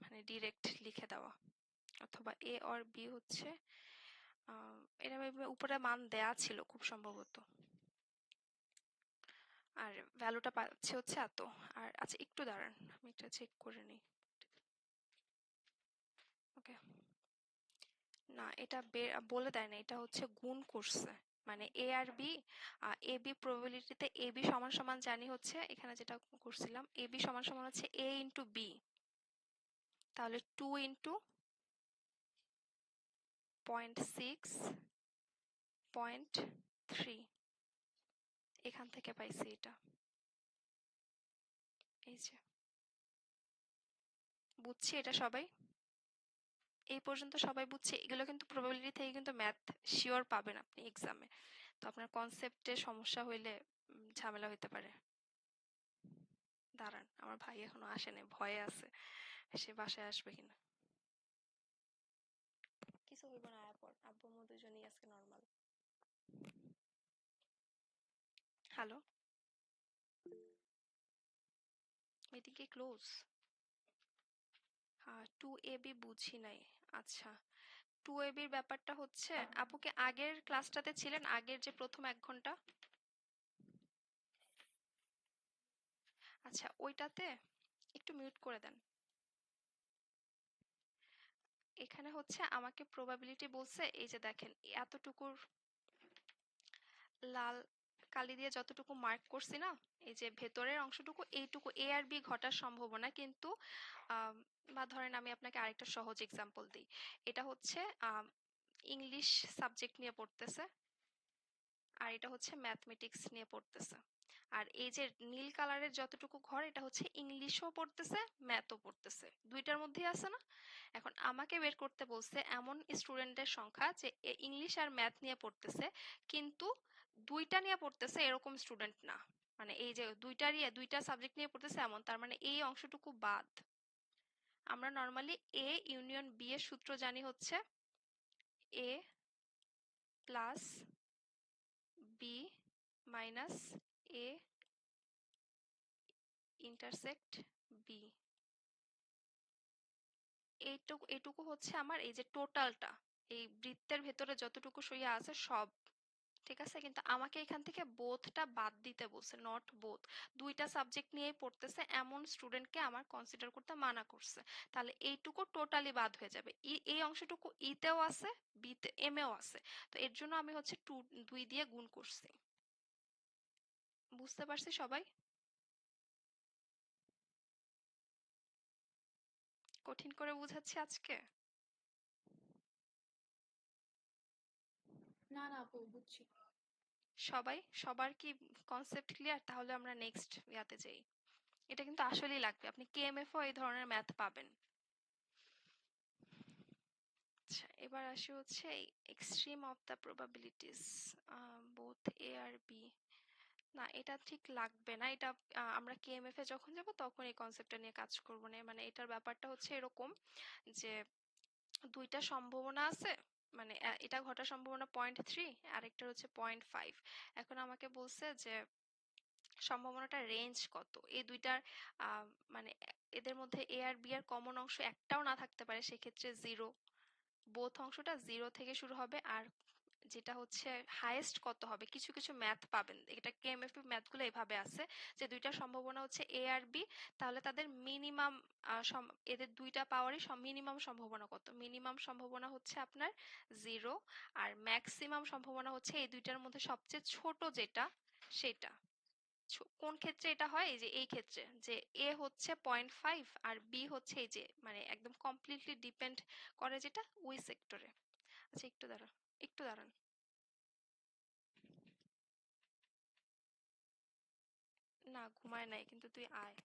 মানে ডিরেক্ট লিখে দেওয়া, অথবা এ অর বি হচ্ছে এটা উপরে মান দেয়া ছিল খুব সম্ভবত, আর ভ্যালুটা পাচ্ছে হচ্ছে এত। আর আচ্ছা একটু দাঁড়ান, আমি এটা চেক করে নিই। ওকে, না এটা বলে দেয় না, এটা হচ্ছে গুণ করছে। মানে এ আর B, A B প্রবাবিলিটিতে A B সমান সমান জানি হচ্ছে, এখানে যেটা করছিলাম এ বি সমান সমান হচ্ছে এ ইন্টু বি, তাহলে 2 ইন্টু 0.6 0.3, এখান থেকে পাইছি এটা। এই যে বুঝছি এটা সবাই, এই পর্যন্ত সবাই বুঝছে। এগুলো কিন্তু প্রবাবিলিটি থেকে কিন্তু ম্যাথ শিওর পাবেন আপনি এক্সামে। তো আপনার কনসেপ্টে সমস্যা হইলে ঝামেলা হইতে পারে। দাঁড়ান, আমার ভাই এখনো আসেনি, ভয়ে আছে সে বাসায় আসবে কিনা। কিছু হইব না, আয়ার পর আব্বু আম্মু দুজনেই আজকে নর্মাল। হ্যালো, মিটিং কি ক্লোজ? হ্যাঁ, 2ab বুঝি নাই। আচ্ছা, 2ab এর ব্যাপারটা হচ্ছে, আপুকে আগের ক্লাসটাতে ছিলেন, আগের যে প্রথম 1 ঘন্টা? আচ্ছা ওইটাতে একটু মিউট করে দেন। এখানে হচ্ছে আমাকে প্রবাবিলিটি বলছে, এই যে দেখেন এতটুকুর লাল কালি দিয়ে যতটুকু মার্ক করছি না, এই যে ভেতরের অংশটুকু, এইটুকু এ আর বি ঘটার সম্ভাবনা কিন্তু, বা ধরেন আমি আপনাকে আরেকটা সহজ এক্সাম্পল দিই। এটা হচ্ছে ইংলিশ সাবজেক্ট নিয়ে পড়তেছে, আর এটা হচ্ছে ম্যাথমেটিক্স নিয়ে পড়তেছে। আর এই যে নীল কালারের যতটুকু ঘর, এটা হচ্ছে ইংলিশও পড়তেছে ম্যাথও পড়তেছে, দুইটার মধ্যেই আছে না। এখন আমাকে বের করতে বলছে এমন স্টুডেন্টের সংখ্যা যে ইংলিশ আর ম্যাথ নিয়ে পড়তেছে, কিন্তু দুইটা নিয়ে পড়তেছে এরকম স্টুডেন্ট না। মানে এই যে দুইটা সাবজেক্ট নিয়ে পড়তেছে এমন, তার মানে এই অংশটুকু বাদ। আমরা নর্মালি এ ইউনিয়ন বি এর সূত্র জানি হচ্ছে এ প্লাস বি মাইনাস এ ইন্টারসেক্ট বি। এইটুকু হচ্ছে আমার এই যে টোটালটা, এই বৃত্তের ভেতরে যতটুকু সইয়া আছে সব, ঠিক আছে। কিন্তু আমাকে এখান থেকে বোথটা বাদ দিতে বলছে, নট বোথ। দুইটা সাবজেক্ট নিয়েই পড়তেছে এমন স্টুডেন্টকে আমার কনসিডার করতে মানা করছে। তাহলে এইটুকু টোটালি বাদ হয়ে যাবে। এই অংশটুকু ইতেও আছে, বিতে এমএও আছে। তো এর জন্য আমি হচ্ছে 2 দিয়ে গুণ করছি। বুঝতে পারছি সবাই? কঠিন করে বুঝাচ্ছি আজকে? না না আপু বুঝছি। সবার কি কনসেপ্ট ক্লিয়ার? তাহলে আমরা নেক্সট ইয়াতে যাই। এটা কিন্তু আসলেই লাগবে, আপনি কেএমএফও এই ধরনের ম্যাথ পাবেন। আচ্ছা এবার আসি হচ্ছে extreme of the probabilities both A আর বি। না এটা ঠিক লাগবে না, এটা আমরা কেএমএফ এ যখন যাব তখন এই কনসেপ্টটা নিয়ে কাজ করব না। মানে এটার ব্যাপারটা হচ্ছে এরকম যে দুইটা সম্ভাবনা আছে, মানে এটা ঘটার সম্ভাবনা 0.3, আরেকটার হচ্ছে 0.5। এখন আমাকে বলছে যে সম্ভাবনাটা রেঞ্জ কত, এই দুইটার মানে এদের মধ্যে এ আর বি এর কমন অংশ একটাও না থাকতে পারে, সেক্ষেত্রে জিরো। বোথ অংশটা 0 থেকে শুরু হবে, আর যেটা হচ্ছে হাইয়েস্ট কত হবে, কিছু কিছু ম্যাথ পাবেন, এটা কেএমএফপি ম্যাথগুলো এভাবে আছে যে দুইটা সম্ভাবনা হচ্ছে এ আর বি, তাহলে তাদের মিনিমাম এদের দুইটা পাওয়ারই মিনিমাম সম্ভাবনা কত, মিনিমাম সম্ভাবনা হচ্ছে আপনার 0, আর ম্যাক্সিমাম সম্ভাবনা হচ্ছে এই দুইটার মধ্যে সবচেয়ে ছোট যেটা সেটা। কোন ক্ষেত্রে এটা হয়, এই যে এই ক্ষেত্রে যে এ হচ্ছে 0.5 আর বি হচ্ছে এই যে মানে একদম কমপ্লিটলি ডিপেন্ড করে যেটা ওই সেক্টরে। আচ্ছা একটু দাঁড়ান, একটু দাঁড়ান। না ঘুমায় নাই, কিন্তু তুই আয়,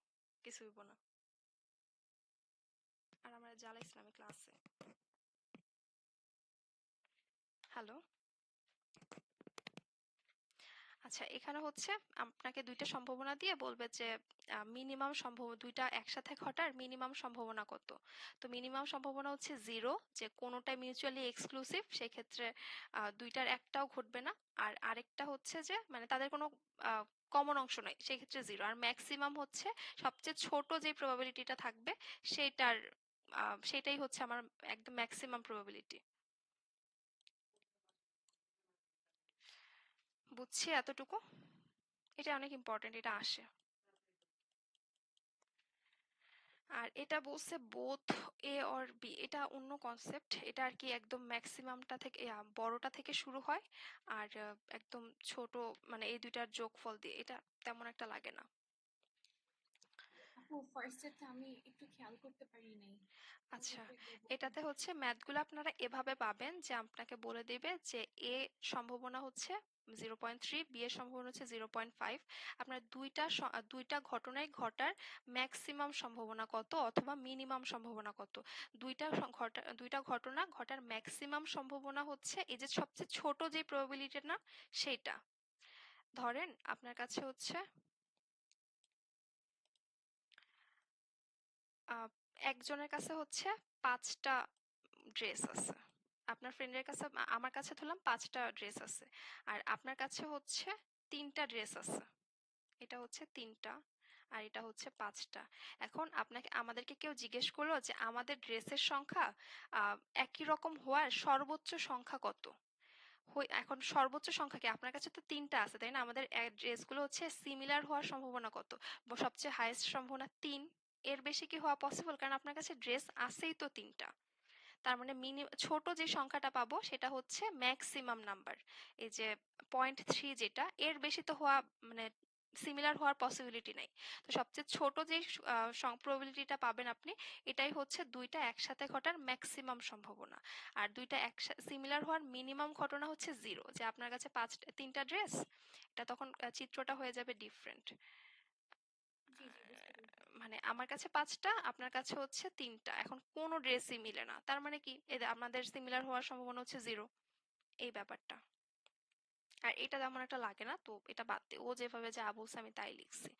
কিছু হইব না। আর আমরা জ্বালাইস না আমি ক্লাসে। হ্যালো, আচ্ছা এখানে হচ্ছে আপনাকে দুইটা সম্ভাবনা দিয়ে বলবে যে মিনিমাম দুইটা একসাথে ঘটার মিনিমাম সম্ভাবনা কত। তো মিনিমাম সম্ভাবনা হচ্ছে 0, যে কোনোটাই মিউচুয়ালি এক্সক্লুসিভ, সেক্ষেত্রে দুইটার একটাও ঘটবে না। আর আরেকটা হচ্ছে যে মানে তাদের কোনো কমন অংশ নাই, সেক্ষেত্রে 0। আর ম্যাক্সিমাম হচ্ছে সবচেয়ে ছোট যে প্রবাবিলিটিটা থাকবে সেইটার সেটাই হচ্ছে আমার একদম ম্যাক্সিমাম প্রবাবিলিটি। বুঝছি এতটুকু, এটা অনেক ইম্পর্টেন্ট, এটা আসে। আর এটা বলছে বোথ এ অর বি, এটা অন্য কনসেপ্ট, এটা আর কি একদম ম্যাক্সিমামটা থেকে বড়টা থেকে শুরু হয়, আর একদম ছোট মানে এই দুইটার যোগফল দিয়ে, এটা তেমন একটা লাগে না। আপু ফার্স্টেরটা আমি একটু খেয়াল করতে পারি নাই, আচ্ছা, আমাকে একটু বলবেন? এটাতে হচ্ছে ম্যাথগুলো আপনারা এভাবে পাবেন যে আপনাকে বলে দেবে যে এ সম্ভাবনা হচ্ছে 0.3, বি এর সম্ভাবনা হচ্ছে 0.5, আপনার দুইটা ঘটনায় ঘটার ম্যাক্সিমাম সম্ভাবনা কত অথবা মিনিমাম সম্ভাবনা কত। দুইটা ঘটনা ঘটার ম্যাক্সিমাম সম্ভাবনা হচ্ছে এই যে সবচেয়ে ছোট যে প্রবাবিলিটি না সেইটা। ধরেন আপনার কাছে হচ্ছে আহ, একজনের কাছে হচ্ছে 5টা ড্রেস আছে, আপনার ফ্রেন্ডের কাছে আমার কাছে ধরলাম 5টা ড্রেস আছে, আর আপনার কাছে হচ্ছে 3টা ড্রেস আছে, এটা হচ্ছে 3টা আর এটা হচ্ছে 5টা। এখন আমাদেরকে কেউ জিজ্ঞেস করলো যে আমাদের ড্রেসের সংখ্যা একই রকম হওয়ার সর্বোচ্চ সংখ্যা কত। এখন সর্বোচ্চ সংখ্যা কি, আপনার কাছে তো 3টা আছে তাই না, আমাদের ড্রেসগুলো হচ্ছে সিমিলার হওয়ার সম্ভাবনা কত, সবচেয়ে হাইয়েস্ট সম্ভাবনা 3, এর বেশি কি হওয়া পসিবল, কারণ আপনার কাছে ড্রেস আছেই তো 3টা। তার মানে ছোট যে সংখ্যাটা পাবো সেটা হচ্ছে ম্যাক্সিমাম নাম্বার, এই যে 0.3, যেটা এর বেশি তো হওয়া মানে সিমিলার হওয়ার পসিবিলিটি নাই। তো সবচেয়ে ছোট যে প্রবাবিলিটিটা পাবেন আপনি, এটাই হচ্ছে দুইটা একসাথে ঘটার ম্যাক্সিমাম সম্ভাবনা। আর দুইটা সিমিলার হওয়ার মিনিমাম ঘটনা হচ্ছে 0, যে আপনার কাছে 3টা ড্রেস, এটা তখন চিত্রটা হয়ে যাবে ডিফারেন্ট। জি জি, বুঝতে পেরেছি। মানে আমার কাছে 5টা, আপনার কাছে হচ্ছে 3টা, এখন কোনো ড্রেসই মিলে না, তার মানে কি আমাদের সিমিলার হওয়ার সম্ভাবনা হচ্ছে 0, এই ব্যাপারটা। আর এটা তেমন একটা লাগে না, তো এটা বাদ দে, ও যেভাবে যা বলছে আমি তাই লিখছি,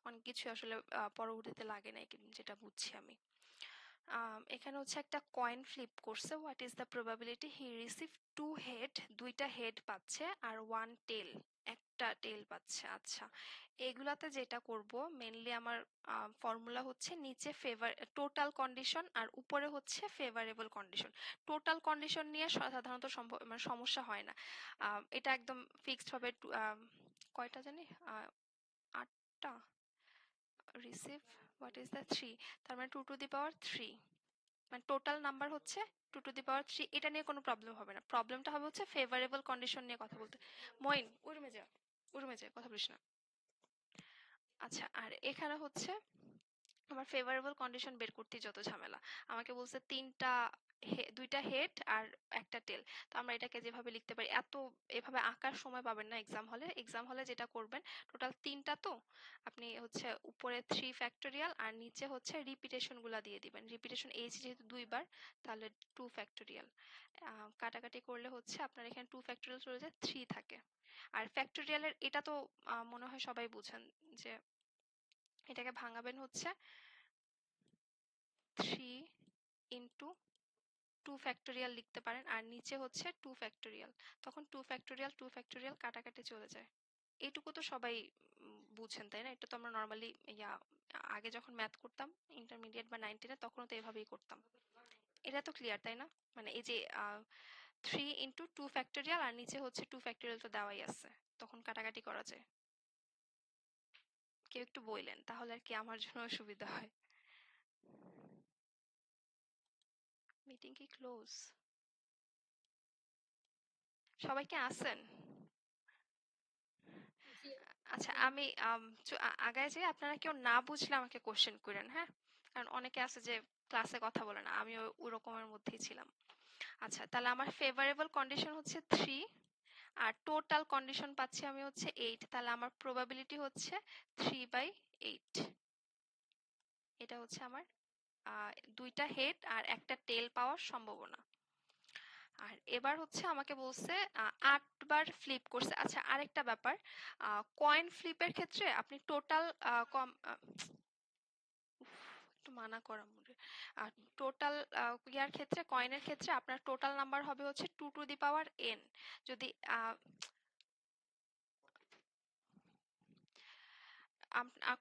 অনেক কিছু আসলে পরবর্তীতে লাগে না, যেটা বুঝছি আমি। এখানে হচ্ছে একটা কয়েন ফ্লিপ করছে, what is the probability he receive 2 head, দুইটা হেড পাচ্ছে, আর 1 টেল, একটা টেল পাচ্ছে। আচ্ছা, এগুলাতে যেটা করব মেনলি আমার ফর্মুলা হচ্ছে নিচে টোটাল কন্ডিশন আর উপরে হচ্ছে ফেভারেবল কন্ডিশন। টোটাল কন্ডিশন নিয়ে সাধারণত মানে সমস্যা হয় না, এটা একদম ফিক্সড হবে। কয়টা জানি 8টা, রিসিভ হোয়াট ইজ দ্য 3, তার মানে 2 টু দি পাওয়ার 3, মানে টোটাল নাম্বার হচ্ছে 2 টু দি পাওয়ার 3, এটা নিয়ে কোনো প্রবলেম হবে না। প্রবলেমটা হবে হচ্ছে ফেভারেবল কন্ডিশন নিয়ে কথা বলতে। মইন উর্মে যা কথা বলিস না। আচ্ছা, আর এখানে হচ্ছে আমার ফেভারেবল কন্ডিশন বের করতে যত ঝামেলা, আমাকে বলছে দুইটা হেড আর একটা টেল। তো আমরা এটাকে যেভাবে লিখতে পারি, এভাবে আঁকার সময় পাবেন না এক্সাম হলে। এক্সাম হলে যেটা করবেন, টোটাল 3টা, তো আপনি হচ্ছে উপরে 3 ফ্যাক্টোরিয়াল আর নিচে হচ্ছে রিপিটেশন গুলা দিয়ে দিবেন। রিপিটেশন এইচ যেহেতু 2বার, তাহলে 2 ফ্যাক্টোরিয়াল কাটাকাটি করলে হচ্ছে আপনার এখানে 2 ফ্যাক্টোরিয়াল চলে যায়, 3 থাকে। আর ফ্যাক্টোরিয়ালের এটা তো মনে হয় সবাই বুঝেন যে এটাকে ভাঙাবেন হচ্ছে 3 ইন্টু 2 ফ্যাক্টোরিয়াল লিখতে পারেন, আর নিচে হচ্ছে 2 ফ্যাক্টোরিয়াল, তখন 2 ফ্যাক্টোরিয়াল কাটাকাটি চলে যায়। এইটুকু তো সবাই বুঝেন তাই না, এটা তো আমরা নর্মালি আগে যখন ম্যাথ করতাম ইন্টারমিডিয়েট বা 9-10-এ, তখনও তো এভাবেই করতাম। এটা তো ক্লিয়ার তাই না, মানে এই যে 3 ইন্টু 2 ফ্যাক্টোরিয়াল আর নিচে হচ্ছে 2 ফ্যাক্টোরিয়াল তো দেওয়াই আছে, তখন কাটাকাটি করা যায়। কেউ একটু বললেন তাহলে আর কি আমার জন্য সুবিধা হয়। মিটিং কি ক্লোজ? সবাই কি আছেন? জি আচ্ছা আমি আগায় যে আপনারা কেউ না বুঝলে আমাকে কোশ্চেন করেন, হ্যাঁ, কারণ অনেকে আছে যে ক্লাসে কথা বলে না, আমি ওই রকমের মধ্যেই ছিলাম। আচ্ছা তাহলে আমার ফেভারেবল কন্ডিশন হচ্ছে 3 আর টোটাল কন্ডিশন পাচ্ছি আমি হচ্ছে 8, তাহলে আমার প্রবাবিলিটি হচ্ছে 3/8। এটা হচ্ছে আমার দুইটা হেড আর একটা টেল পাওয়ার সম্ভাবনা। আর এবার হচ্ছে আমাকে বলছে 8 বার ফ্লিপ করছে। আচ্ছা আরেকটা ব্যাপার, কয়েন ফ্লিপের ক্ষেত্রে আপনি টোটাল কম একটু মানা করা মনে, টোটাল ইয়ার ক্ষেত্রে কয়েনের ক্ষেত্রে আপনার টোটাল নাম্বার হবে হচ্ছে 2 টু দি পাওয়ার n। যদি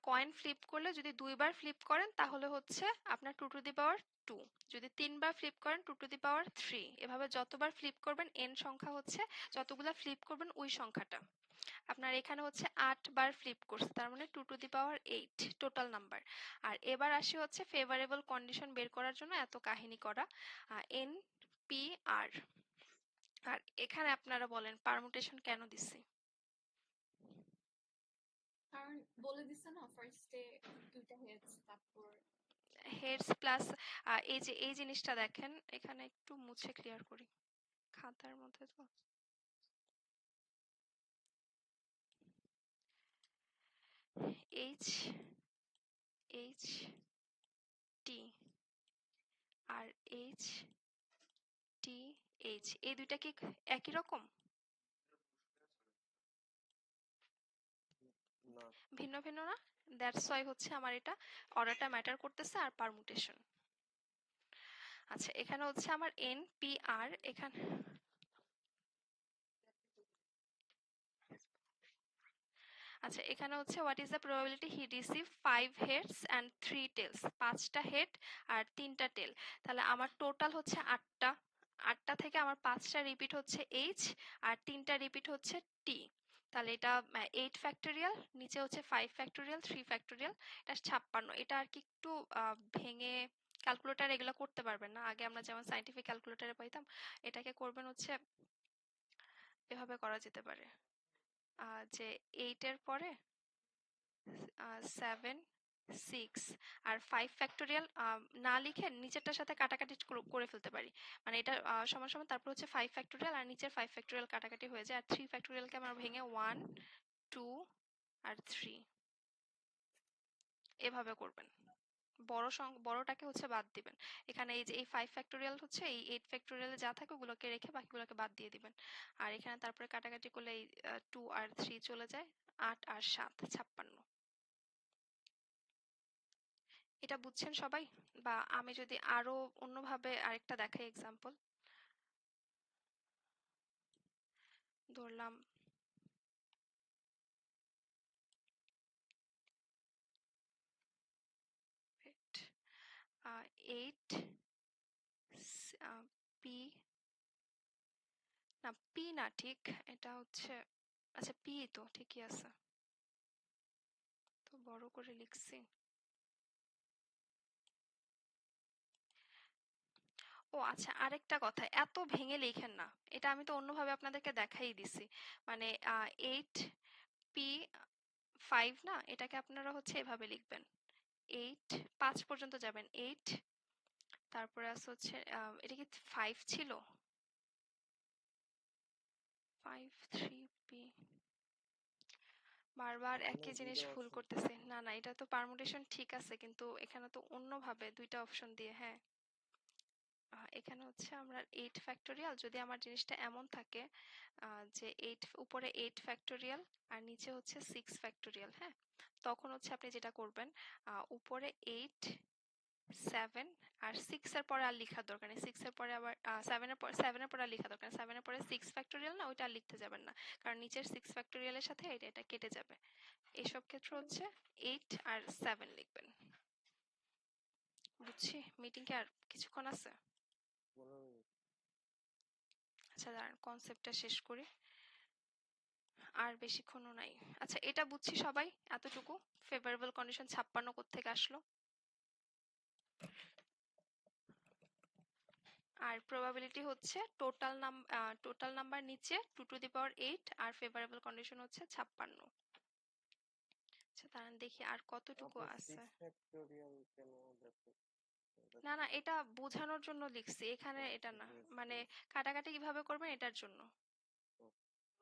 কয়েন ফ্লিপ করলে যদি 2 বার ফ্লিপ করেন তাহলে হচ্ছে আপনার 2 টু দি পাওয়ার 2, যদি 3 বার ফ্লিপ করেন 2 টু দি পাওয়ার 3, এভাবে যতবার ফ্লিপ করবেন n সংখ্যা হচ্ছে যতগুলা ফ্লিপ করবেন ওই সংখ্যাটা। আপনার এখানে হচ্ছে 8 বার ফ্লিপ করছে, তার মানে 2 to the power 8 total number. আর এবার আসি হচ্ছে ফেভারেবল কন্ডিশন বের করার জন্য এত কাহিনী করা, n p r। আর এখানে আপনারা বলেন পারমুটেশন কেন দিছি? কারণ বলে দিছে না ফার্স্টে দুইটা হেডস, তারপর হেডস প্লাস এই যে এই জিনিসটা দেখেন এখানে, একটু মুছে ক্লিয়ার করি খাতার মধ্যে তো। এইচ এইচ টি আর এইচ টি এইচ, এই দুইটা কি একই রকম? না, ভিন্ন ভিন্ন না, দ্যাটস ওয়াই হচ্ছে আমার এটা অর্ডারটা ম্যাটার করতেছে আর পারমুটেশন। আচ্ছা এখানে হচ্ছে আমার এন পি আর, এখানে আচ্ছা এখানে হচ্ছে what is the probability he receive 5 heads and 3 tails, 5টা হেড আর 3টা টেল। তাহলে আমার টোটাল হচ্ছে 8টা, 8টা থেকে আমার 5টা রিপিট হচ্ছে এইচ আর 3টা রিপিট হচ্ছে টি। তাহলে এটা 8 ফ্যাক্টোরিয়াল, নিচে হচ্ছে 5 ফ্যাক্টোরিয়াল, 3 ফ্যাক্টোরিয়াল, এটা 56। এটা আর কি একটু ভেঙে ক্যালকুলেটর এগুলো করতে পারবেন না, আগে আমরা যেমন সায়েন্টিফিক ক্যালকুলেটরে পাইতাম, এটাকে করবেন হচ্ছে এভাবে করা যেতে পারে যে 8 এর পরে 7 6 আর 5 ফ্যাক্টোরিয়াল না লিখে নিচেরটার সাথে কাটাকাটি করে ফেলতে পারি, মানে এটা সমান সমান, তারপর হচ্ছে 5 ফ্যাক্টোরিয়াল আর নিচের 5 ফ্যাক্টোরিয়াল কাটাকাটি হয়ে যায়, আর 3 ফ্যাক্টোরিয়ালকে আমরা ভেঙে 1 2 আর 3 এভাবে করবেন। বড়টাকে হচ্ছে বাদ দিবেন। এখানে এই যে এই 5 ফ্যাক্টোরিয়াল হচ্ছে এই 8 ফ্যাক্টোরিয়ালে যা থাকে ওগুলোকে রেখে বাকিগুলোকে বাদ দিয়ে দিবেন। আর এখানে তারপরে কাটাকাটি করলে এই 2 আর 3 চলে যায়, 8 আর 7 56। এটা বুঝছেন সবাই? বা আমি যদি আরো অন্যভাবে আরেকটা দেখাই এক্সাম্পল, ধরলাম এইট পি, না পি না, ঠিক এটা হচ্ছে, আচ্ছা পি তো ঠিকই আছে, তো বড় করে লিখছি। ও আচ্ছা আরেকটা কথা, এত ভেঙে লিখেন না, এটা আমি তো অন্যভাবে আপনাদেরকে দেখাই দিছি। মানে 8 পি 5 না, এটাকে আপনারা হচ্ছে এভাবে লিখবেন, 8 5 পর্যন্ত যাবেন, 8 তারপরে আছে হচ্ছে এটা কি 5 ছিল, 5 3 পি, বারবার এখানে একই জিনিস দুইটা ভুল অপশন করতেছি। না না, এটা তো পারমুটেশন ঠিক আছে, কিন্তু এখানে তো অন্যভাবে দুইটা অপশন দিয়ে, হ্যাঁ এখানে হচ্ছে আমরা 8 ফ্যাক্টোরিয়াল, যদি আমার জিনিসটা এমন থাকে যে 8 উপরে 8 ফ্যাক্টোরিয়াল আর নিচে হচ্ছে 6 ফ্যাক্টোরিয়াল, হ্যাঁ, তখন হচ্ছে আপনি যেটা করবেন উপরে 8 7 আর 6 এর পরে আর লেখার দরকার নেই, 6 এর পরে আবার 7 এর পরে, 7 এর পরে আর লেখা দরকার নেই, 7 এর পরে 6 ফ্যাক্টোরিয়াল না, ওইটা আর লিখতে যাবেন না, কারণ নিচের 6 ফ্যাক্টোরিয়ালের সাথে এটা কেটে যাবে। এইসব ক্ষেত্রে হচ্ছে 8 আর 7 লিখবেন। বুঝছি, মিটিং কি আর কিছুক্ষণ আছে? 15 মিনিট। আচ্ছা আচ্ছা দাঁড়ান কনসেপ্টটা শেষ করি, আর বেশিক্ষণও নাই। আচ্ছা এটা বুঝছি সবাই এতটুকু। ফেভারেবল কন্ডিশন 56 কোত্থেকে আসলো, আর প্রবাবিলিটি হচ্ছে টোটাল নাম্বার নিচে 2⁸ আর ফেভারেবল কন্ডিশন হচ্ছে 56। আচ্ছা দাঁড়ান দেখি আর কতটুকু আপু আছে। 6 ফ্যাক্টোরিয়াল কেন দেখো? না না এটা বোঝানোর জন্য লিখছি, এখানে এটা না, মানে কাটাকাটি কিভাবে করবেন এটার জন্য। ও।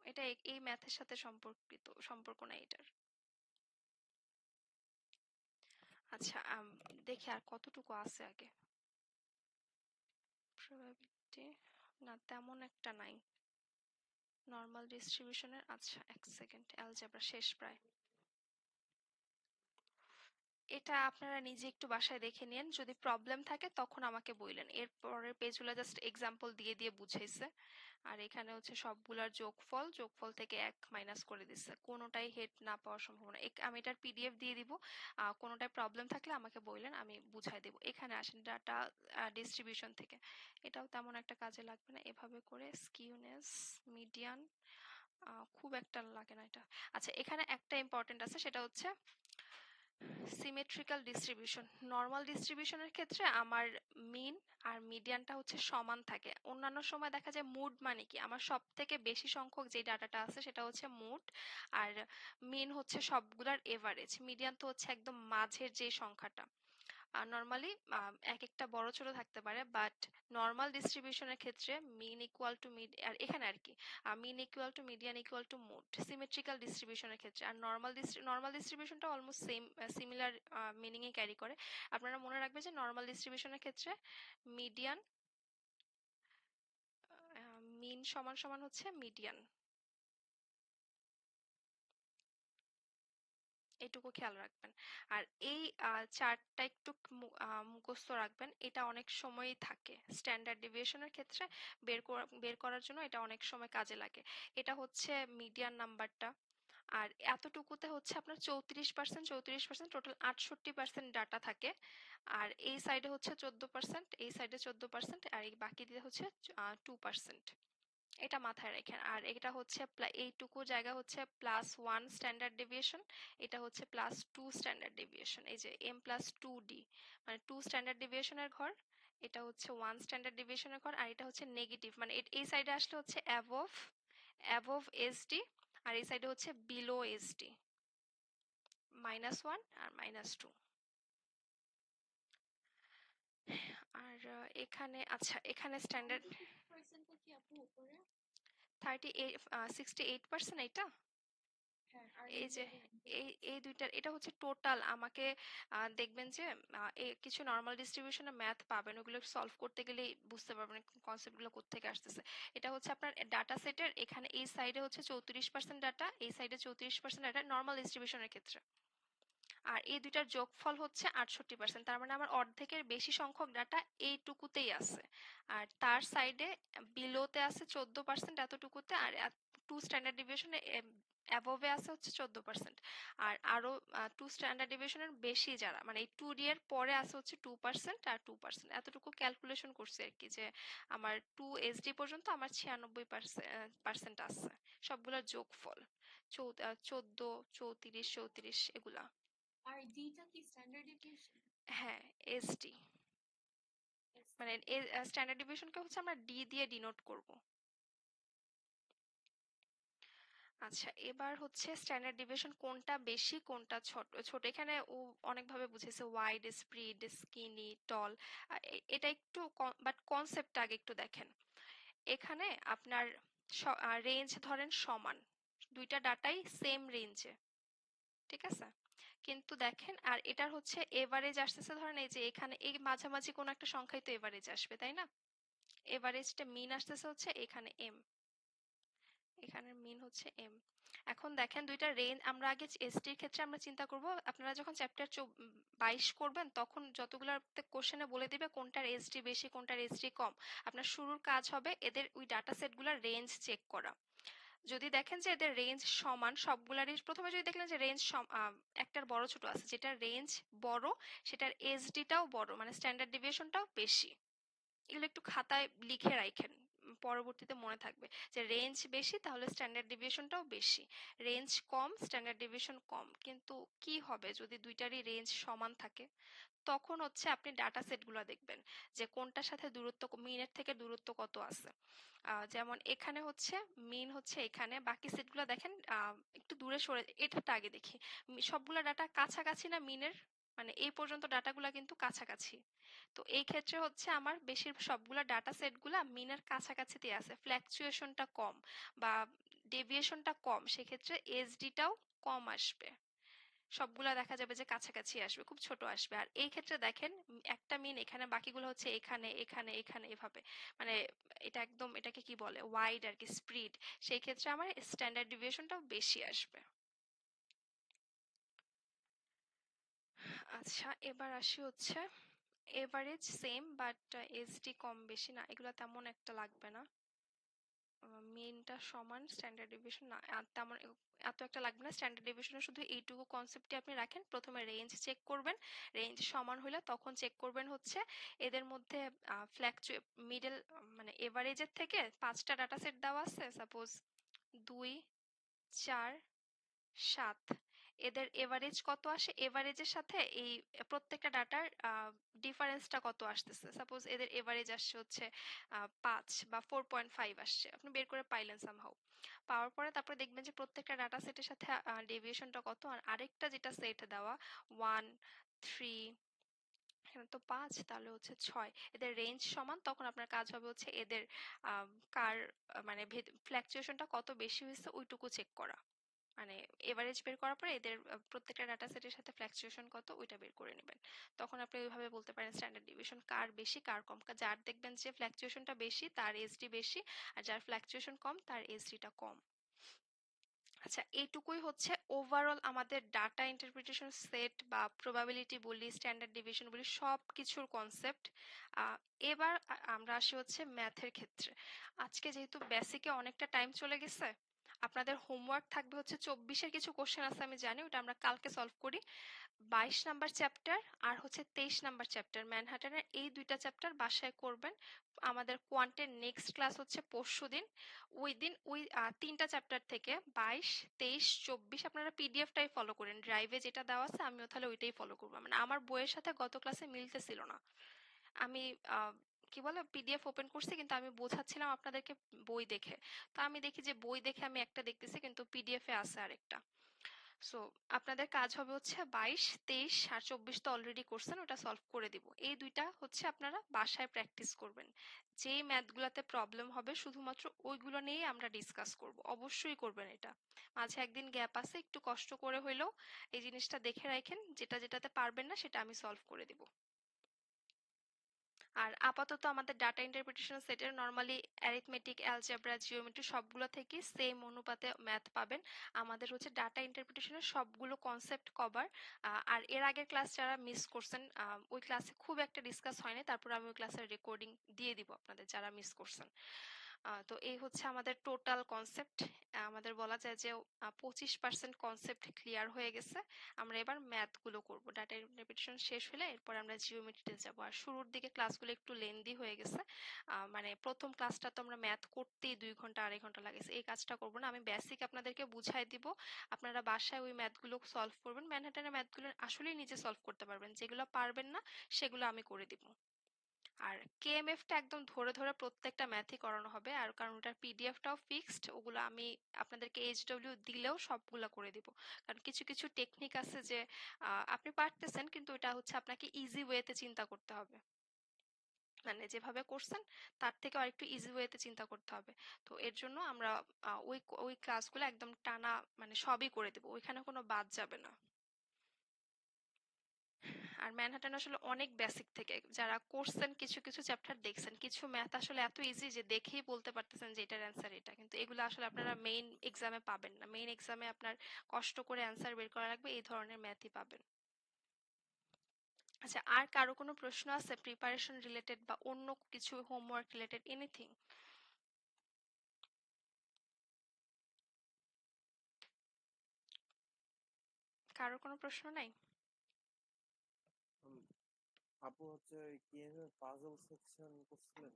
এটা এই ম্যাথের সাথে সম্পর্ক নাই এটার। আচ্ছা দেখি আর কতটুকু আছে আগে। প্রবাবিলিটি না তেমন একটা নাই নর্মাল ডিস্ট্রিবিউশনের। আচ্ছা এক সেকেন্ড, অ্যালজেব্রা শেষ প্রায়। এটা আপনারা নিজে একটু বাসায় দেখে নিন, যদি প্রবলেম থাকে তখন আমাকে বললেন। এর পরের পেজগুলো জাস্ট এক্সাম্পল দিয়ে দিয়ে বুঝাইছে, আর এখানে হচ্ছে সবগুলার যোগফল থেকে 1 মাইনাস করে দিচ্ছে। কোনোটাই হেড না পাওয়ার সম্ভাবনা। আমি এটার পিডিএফ দিয়ে দিব, কোনোটায় প্রবলেম থাকলে আমাকে বললেন, আমি বুঝাই দেব। এখানে আসেন ডাটা ডিস্ট্রিবিউশন থেকে, এটাও তেমন একটা কাজে লাগবে না। এভাবে করে স্কিউনেস, মিডিয়ান খুব একটা লাগে না এটা। আচ্ছা এখানে একটা ইম্পর্টেন্ট আছে, সেটা হচ্ছে সিমেট্রিক্যাল ডিস্ট্রিবিউশন। নর্মাল ডিস্ট্রিবিউশনের ক্ষেত্রে আমার মিন আর মিডিয়ানটা হচ্ছে সমান থাকে। অন্যান্য সময় দেখা যায় মুড মানে কি, আমার সব থেকে বেশি সংখ্যক যে ডাটাটা আছে সেটা হচ্ছে মুড, আর মিন হচ্ছে সবগুলার এভারেজ, মিডিয়ান তো হচ্ছে একদম মাঝের যে সংখ্যাটা। নর্মালি এক একটা বড় ছোট থাকতে পারে, বাট নর্মাল ডিস্ট্রিবিউশনের ক্ষেত্রে মিন ইকুয়াল টু মিড, আর এখানে আর কি mean equal to median equal to mode symmetrical ডিস্ট্রিবিউশনের ক্ষেত্রে। আর নর্মাল ডিস্ট্রিবিউশনটা অলমোস্ট সিমিলার মিনিংয়ে ক্যারি করে। আপনারা মনে রাখবেন যে নর্মাল ডিস্ট্রিবিউশনের ক্ষেত্রে মিডিয়ান মিন সমান সমান হচ্ছে মিডিয়ান, এটুকু খেয়াল রাখবেন। আর এই চার্টটা একটু মুখস্থ রাখবেন, এটা অনেক সময়ই থাকে স্ট্যান্ডার্ড ডেভিয়েশনের ক্ষেত্রে। বের করার জন্য এটা অনেক সময় কাজে লাগে। এটা হচ্ছে মিডিয়ান নাম্বারটা, আর এতটুকুতে হচ্ছে আপনার 34%, টোটাল 68% ডাটা থাকে। আর এই সাইডে হচ্ছে 14%, এই সাইডে 14%, আর এই বাকি দিয়ে হচ্ছে 2%। এটা মাথায় রাখেন। আর এটা হচ্ছে এইটুকু জায়গা হচ্ছে +1 স্ট্যান্ডার্ড ডেভিয়েশন, এটা হচ্ছে +2 স্ট্যান্ডার্ড ডেভিয়েশন। এই যে m+2d মানে 2 স্ট্যান্ডার্ড ডেভিয়েশনের ঘর, এটা হচ্ছে 1 স্ট্যান্ডার্ড ডেভিয়েশনের ঘর, আর এটা হচ্ছে নেগেটিভ মানে এই সাইডে আসলে হচ্ছে অ্যাবভ এসডি, আর এই সাইডে হচ্ছে বিলো এসডি, -1 আর -2। আর এখানে আচ্ছা এখানে স্ট্যান্ডার্ড 98% কি আপু উপরে? 68% এটা। হ্যাঁ, আর এই যে নিচে এই দুইটার এটা হচ্ছে টোটাল। আমাকে দেখবেন যে কিছু নর্মাল ডিস্ট্রিবিউশনের ম্যাথ পাবেন, ওগুলো সলভ করতে গেলেই বুঝতে পারবেন কনসেপ্টগুলো কোত্থেকে আসতেছে। এটা হচ্ছে আপনার ডাটা সেটের, এখানে এই সাইডে হচ্ছে 34% ডাটা, এই সাইডে 34% ডাটা নর্মাল ডিস্ট্রিবিউশনের ক্ষেত্রে। আর এই দুইটার যোগফল হচ্ছে 68%, তার মানে আমার অর্ধেকের বেশি সংখ্যক ডাটা এইটুকুতেই আছে। আর তার সাইডে বিলোতে আছে 14% এতটুকুতে, আর 2 স্ট্যান্ডার্ড ডিভিয়েশনে অ্যাবভে আছে হচ্ছে 14%। আর আরো 2 স্ট্যান্ডার্ড ডিভিয়েশনের বেশি যারা মানে এই 2D এর পরে আছে হচ্ছে 2% আর 2%। এতটুকু ক্যালকুলেশন করছে আর কি, যে আমার 2SD পর্যন্ত আমার 96% আছে সবগুলোর যোগফল 14, 34, 34 এগুলা। আর ডিটা কি স্ট্যান্ডার্ড ডেভিয়েশন? হ্যাঁ এসডি, মানে স্ট্যান্ডার্ড ডেভিয়েশনকে হচ্ছে আমরা ডি দিয়ে ডিনোট করব। আচ্ছা এবার হচ্ছে স্ট্যান্ডার্ড ডেভিয়েশন কোনটা বেশি কোনটা ছোট ছোট এখানে ও অনেকভাবে বুঝেছে, ওয়াইড, স্প্রিড, স্কিনি, টল। এটা একটু বাট কনসেপ্টটা আগে একটু দেখেন। এখানে আপনার রেঞ্জ ধরেন সমান, দুইটা ডাটাই সেম রেঞ্জে, ঠিক আছে। কিন্তু দেখেন আর এটার হচ্ছে এভারেজ আসতেছে, ধরেন এই যে এখানে এই মাঝামাঝি কোন একটা সংখ্যাই তো এভারেজ আসবে তাই না। এভারেজটা মিন আসতেছে হচ্ছে এখানে এম, এখানের মিন হচ্ছে এম। এখন দেখেন দুইটা রেঞ্জ, আমরা আগে এসটির ক্ষেত্রে আমরা চিন্তা করব, আপনারা যখন চ্যাপ্টার 22 করবেন তখন যতগুলো কোশ্চেনে বলে দিবে কোনটার এসডি বেশি কোনটার এসডি কম, আপনার শুরুর কাজ হবে এদের ওই ডাটা সেটগুলোর রেঞ্জ চেক করা। যদি দেখেন যে এদের রেঞ্জ সমান সবগুলারই, প্রথমে যদি দেখলেন যে রেঞ্জ একটার বড় ছোট আছে, যেটার রেঞ্জ বড় সেটার এসডিটাও বড় মানে স্ট্যান্ডার্ড ডেভিয়েশনটাও বেশি, এগুলো একটু খাতায় লিখে রাখেন, পরবর্তীতে মনে থাকবে যে রেঞ্জ বেশি তাহলে স্ট্যান্ডার্ড ডেভিয়েশনটাও বেশি, রেঞ্জ কম স্ট্যান্ডার্ড ডেভিয়েশন কম। কিন্তু কি হবে যদি দুইটারই রেঞ্জ সমান থাকে? তখন হচ্ছে আপনি ডাটা সেটগুলো দেখবেন যে কোনটার সাথে দূরত্ব মিনের থেকে দূরত্ব কত আছে। যেমন এখানে হচ্ছে মিন হচ্ছে এখানে, বাকি সেটগুলো দেখেন একটু দূরে সরে, এটাটা আগে দেখি। সবগুলা ডাটা কাছাকাছি না মিনের, মানে এই পর্যন্ত ডাটাগুলা কিন্তু কাছাকাছি। তো এই ক্ষেত্রে হচ্ছে আমার সবগুলা ডাটা সেটগুলা মিনের কাছাকাছিতে আছে, ফ্ল্যাকচুয়েশনটা কম বা ডেভিয়েশনটা কম, সেক্ষেত্রে এসডিটাও কম আসবে। সবগুলা দেখা যাবে যে কাছাকাছি আসবে, খুব ছোট আসবে। আর এই ক্ষেত্রে দেখেন একটা মিন এখানে, বাকিগুলো হচ্ছে এখানে এখানে এখানে এভাবে, মানে এটা একদম এটাকে কি বলে ওয়াইড আর কি, স্প্রিড। সেই ক্ষেত্রে আমার স্ট্যান্ডার্ড ডিভিয়েশনটাও বেশি আসবে। আচ্ছা, এবার আসি হচ্ছে এভারেজ সেম বাট এসডি কম বেশি না, এগুলো তেমন একটা লাগবে না। মেইনটা সমান স্ট্যান্ডার্ড ডেভিয়েশন না, তেমন এত একটা লাগবে না। স্ট্যান্ডার্ড ডেভিয়েশনে শুধু এইটুকু কনসেপ্টই আপনি রাখেন, প্রথমে রেঞ্জ চেক করবেন, রেঞ্জ সমান হলে তখন চেক করবেন হচ্ছে এদের মধ্যে মিডল, মানে এভারেজের থেকে 5টা ডাটা সেট দেওয়া আছে, সাপোজ 2, 4, 7, এদের এভারেজ কত আসে, এভারেজের সাথে এই প্রত্যেকটা ডাটার ডিফারেন্সটা কত আসতেছে। সাপোজ এদের এভারেজ আসছে হচ্ছে 5 বা 4.5 আসছে, আপনি বের করে পাইলেন সামহাউ। পাওয়ার পরে তারপরে দেখবেন যে প্রত্যেকটা ডাটা সেটের সাথে ডেভিয়েশনটা কত। আর আরেকটা যেটা সেট দেওয়া 1, 3, এখানে তো 5, তাহলে হচ্ছে 6, এদের রেঞ্জ সমান, তখন আপনার কাজ হবে হচ্ছে এদের কার মানে ফ্ল্যাকচুয়েশনটা কত বেশি হয়েছে ওইটুকু চেক করা। মানে এভারেজ বের করার পরে এদের প্রত্যেকটা ডাটা সেটের সাথে ফ্ল্যাকচুয়েশন কত ওইটা বের করে নেবেন। তখন আপনি ওইভাবে বলতে পারেন স্ট্যান্ডার্ড ডিভিয়েশন কার বেশি কার কম। যার দেখবেন যে ফ্ল্যাকচুয়েশনটা বেশি তার এসডি বেশি, আর যার ফ্ল্যাকচুয়েশন কম তার এসডিটা কম। আচ্ছা, এইটুকুই হচ্ছে ওভারঅল আমাদের ডাটা ইন্টারপ্রিটেশন সেট বা প্রবাবিলিটি বলি, স্ট্যান্ডার্ড ডিভিয়েশন বলি, সব কিছুর কনসেপ্ট। এবার আমরা আসি হচ্ছে ম্যাথের ক্ষেত্রে। আজকে যেহেতু বেসিকে অনেকটা টাইম চলে গেছে, আপনাদের হোমওয়ার্ক থাকবে হচ্ছে 24-এর কিছু কোশ্চেন আছে আমি জানি, ওটা আমরা কালকে সলভ করি। 22 নাম্বার চ্যাপ্টার আর হচ্ছে 23 নাম্বার চ্যাপ্টার ম্যানহাটানের, এই দুইটা চ্যাপ্টার বাসায় করবেন। আমাদের কোয়ান্টের নেক্সট ক্লাস হচ্ছে পরশুদিন। ওই দিন ওই 3টা চ্যাপ্টার থেকে 22, 23, 24 আপনারা পিডিএফটাই ফলো করেন, ড্রাইভে যেটা দেওয়া আছে আমিও তাহলে ওইটাই ফলো করবো। মানে আমার বইয়ের সাথে গত ক্লাসে মিলতেছিল না, আমি কি বলে পিডিএফ ওপেন করছি কিন্তু আমি বোঝাচ্ছিলাম আপনাদেরকে বই দেখে। তো আমি দেখি যে বই দেখে আমি একটা দেখতেছি কিন্তু পিডিএফ এ আছে আরেকটা। সো আপনাদের কাজ হবে হচ্ছে 22, 23 আর 24 তো অলরেডি করছেন, ওটা সলভ করে দিব। এই দুইটা হচ্ছে আপনারা বাসায় প্র্যাকটিস করবেন। যেই ম্যাথগুলোতে প্রবলেম হবে শুধুমাত্র ওইগুলো নিয়েই আমরা ডিসকাস করব, অবশ্যই করবেন এটা। মাঝে একদিন গ্যাপ আছে, একটু কষ্ট করে হইলেও এই জিনিসটা দেখে রাখেন, যেটা যেটাতে পারবেন না সেটা আমি সলভ করে দিব। আর আপাতত আমাদের ডাটা ইন্টারপ্রিটেশন সেটের নরমালি অ্যারিথমেটিক, অ্যালজেব্রা, জিওমেট্রি সবগুলো থেকে সেম অনুপাতে ম্যাথ পাবেন। আমাদের হচ্ছে ডাটা ইন্টারপ্রিটেশনের সবগুলো কনসেপ্ট কভার। আর এর আগের ক্লাস যারা মিস করছেন, ওই ক্লাসে খুব একটা ডিসকাস হয়নি, তারপর আমি ওই ক্লাসের রেকর্ডিং দিয়ে দিব আপনাদের যারা মিস করছেন। তো এই হচ্ছে আমাদের টোটাল কনসেপ্ট। আমাদের বলা যায় যে 25% কনসেপ্ট ক্লিয়ার হয়ে গেছে। আমরা এবার ম্যাথগুলো করব, ডাটা ইন্টারপ্রিটেশন শেষ হলে এরপর আমরা জিওমেট্রিতে যাব। আর শুরুর দিকে ক্লাসগুলো একটু লেন্দি হয়ে গেছে, মানে প্রথম ক্লাসটা তো আমরা ম্যাথ করতেই 2 ঘন্টা 2.5 ঘন্টা লাগেছে, এই কাজটা করব না। আমি বেসিক আপনাদেরকে বুঝাই দিব, আপনারা বাসায় ওই ম্যাথগুলো সলভ করবেন। ম্যানহাটানের ম্যাথগুলো আসলেই নিজে সলভ করতে পারবেন, যেগুলো পারবেন না সেগুলো আমি করে দিব। আর কেএমএফটা একদম ধরে ধরে প্রত্যেকটা ম্যাথই করানো হবে, আর কারণ ওটার পিডিএফটাও ফিক্সড, ওগুলো আমি আপনাদেরকে এইচডব্লিউ দিলেও সবগুলা করে দিব। কারণ কিছু কিছু টেকনিক আছে যে আপনি পারতেছেন কিন্তু এটা হচ্ছে আপনাকে ইজি ওয়েতে চিন্তা করতে হবে, মানে যেভাবে করছেন তার থেকে আরেকটু ইজি ওয়েতে চিন্তা করতে হবে। তো এর জন্য আমরা ওই ওই ক্লাসগুলো একদম টানা মানে সবই করে দেব, ওইখানে কোনো বাদ যাবে না। আর ম্যানহাটান আসলে অনেক বেসিক থেকে যারা করছেন, কিছু কিছু চ্যাপ্টার দেখছেন, কিছু ম্যাথ আসলে এত ইজি যে দেখেই বলতে পারতেছেন যে এটার অ্যান্সার এটা, কিন্তু এগুলো আসলে আপনারা মেইন এক্সামে পাবেন না। মেইন এক্সামে আপনার কষ্ট করে অ্যান্সার বের করা লাগবে, এই ধরনের ম্যাথই পাবেন। আচ্ছা, আর কারো কোনো প্রশ্ন আছে প্রিপারেশন রিলেটেড বা অন্য কিছু হোমওয়ার্ক রিলেটেড এনিথিং? কারো কোনো প্রশ্ন নাই? আপু হচ্ছে কিভাবে পাজল সেকশন করছিলেন?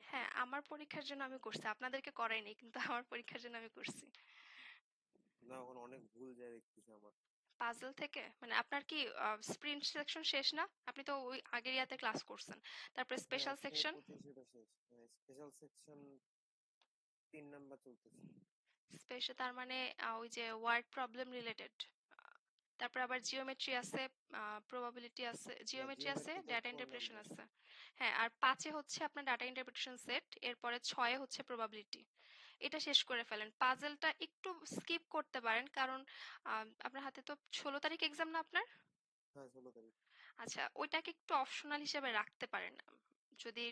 হ্যাঁ, আমার পরীক্ষার জন্য আমি করছি, আপনাদেরকে করাইনি, কিন্তু আমার পরীক্ষার জন্য আমি করছি। না, এখন অনেক ভুল যায় দেখতেছি আমার। পাজল থেকে মানে আপনার কি স্প্রিন্ট সেকশন শেষ না? আপনি তো ওই আগের ইয়াতে ক্লাস করছেন। তারপরে হ্যাঁ, স্পেশাল আজকে সেকশন, 25 শেষ। স্পেশাল সেকশন 3 নাম্বার চলতেছে। স্পেশাল তার মানে ওই যে ওয়ার্ড প্রবলেম রিলেটেড। তারপর আবার জিওমেট্রি আছে, প্রবাবিলিটি আছে, না, জিওমেট্রি আছে, জিওমেট্রি তো ডাটা 4 ইন্টারপ্রিটেশন নাম্বার। আছে। হ্যাঁ, আর 5-এ হচ্ছে আপনার ডাটা ইন্টারপ্রিটেশন সেট, এরপরে 6-এ হচ্ছে প্রবাবিলিটি। এটা শেষ করে ফেলেন। পাজলটা একটু স্কিপ করতে পারেন, কারণ আপনার হাতে তো 16 তারিখ এক্সাম না আপনার? হ্যাঁ, 16 তারিখ। আচ্ছা, ওইটাকে একটু অপশনাল হিসেবে রাখতে পারেন যদি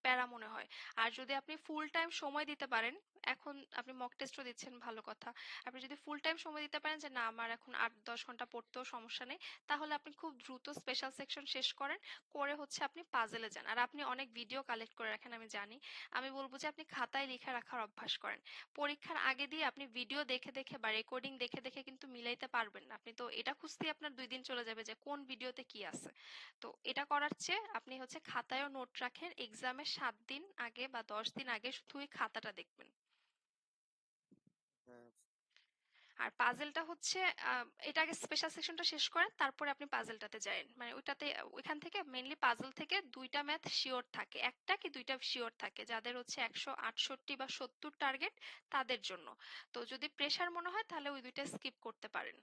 প্যারা মনে হয়। আর যদি আপনি ফুল টাইম সময় দিতে পারেন, এখন আপনি মক টেস্টও দিচ্ছেন, ভালো কথা। আপনি যদি ফুল টাইম সময় দিতে পারেন যে না আমার এখন 8-10 ঘন্টা পড়তেও সমস্যা নেই, তাহলে আপনি খুব দ্রুত স্পেশাল সেকশন শেষ করেন, করে হচ্ছে আপনি পাজেলে যান। আর আপনি অনেক ভিডিও কালেক্ট করে রাখেন আমি জানি। আমি বলবো যে আপনি খাতায় লিখে রাখার অভ্যাস করেন। পরীক্ষার আগে দিয়ে আপনি ভিডিও দেখে দেখে বা রেকর্ডিং দেখে দেখে কিন্তু মিলাইতে পারবেন না। আপনি তো এটা খুঁজতেই আপনার 2 দিন চলে যাবে যে কোন ভিডিওতে কি আছে। তো এটা করার চেয়ে আপনি হচ্ছে খাতায়ও নোট রাখেন, এক্সামের 7 দিন আগে বা 10 দিন আগে শুধু ওই খাতাটা দেখবেন। হ্যাঁ, আর পাজেলটা হচ্ছে এটা আগে স্পেশাল সেকশনটা শেষ করেন, তারপরে আপনি পাজেলটাতে যায়েন। মানে ওইটাতে ওইখান থেকে মেইনলি পাজেল থেকে 2টা ম্যাথ শিওর থাকে, একটা কি 2টা শিওর থাকে, যাদের হচ্ছে 168 বা 70 টার্গেট তাদের জন্য। তো যদি প্রেশার মনে হয় তাহলে ওই 2টা স্কিপ করতে পারেন,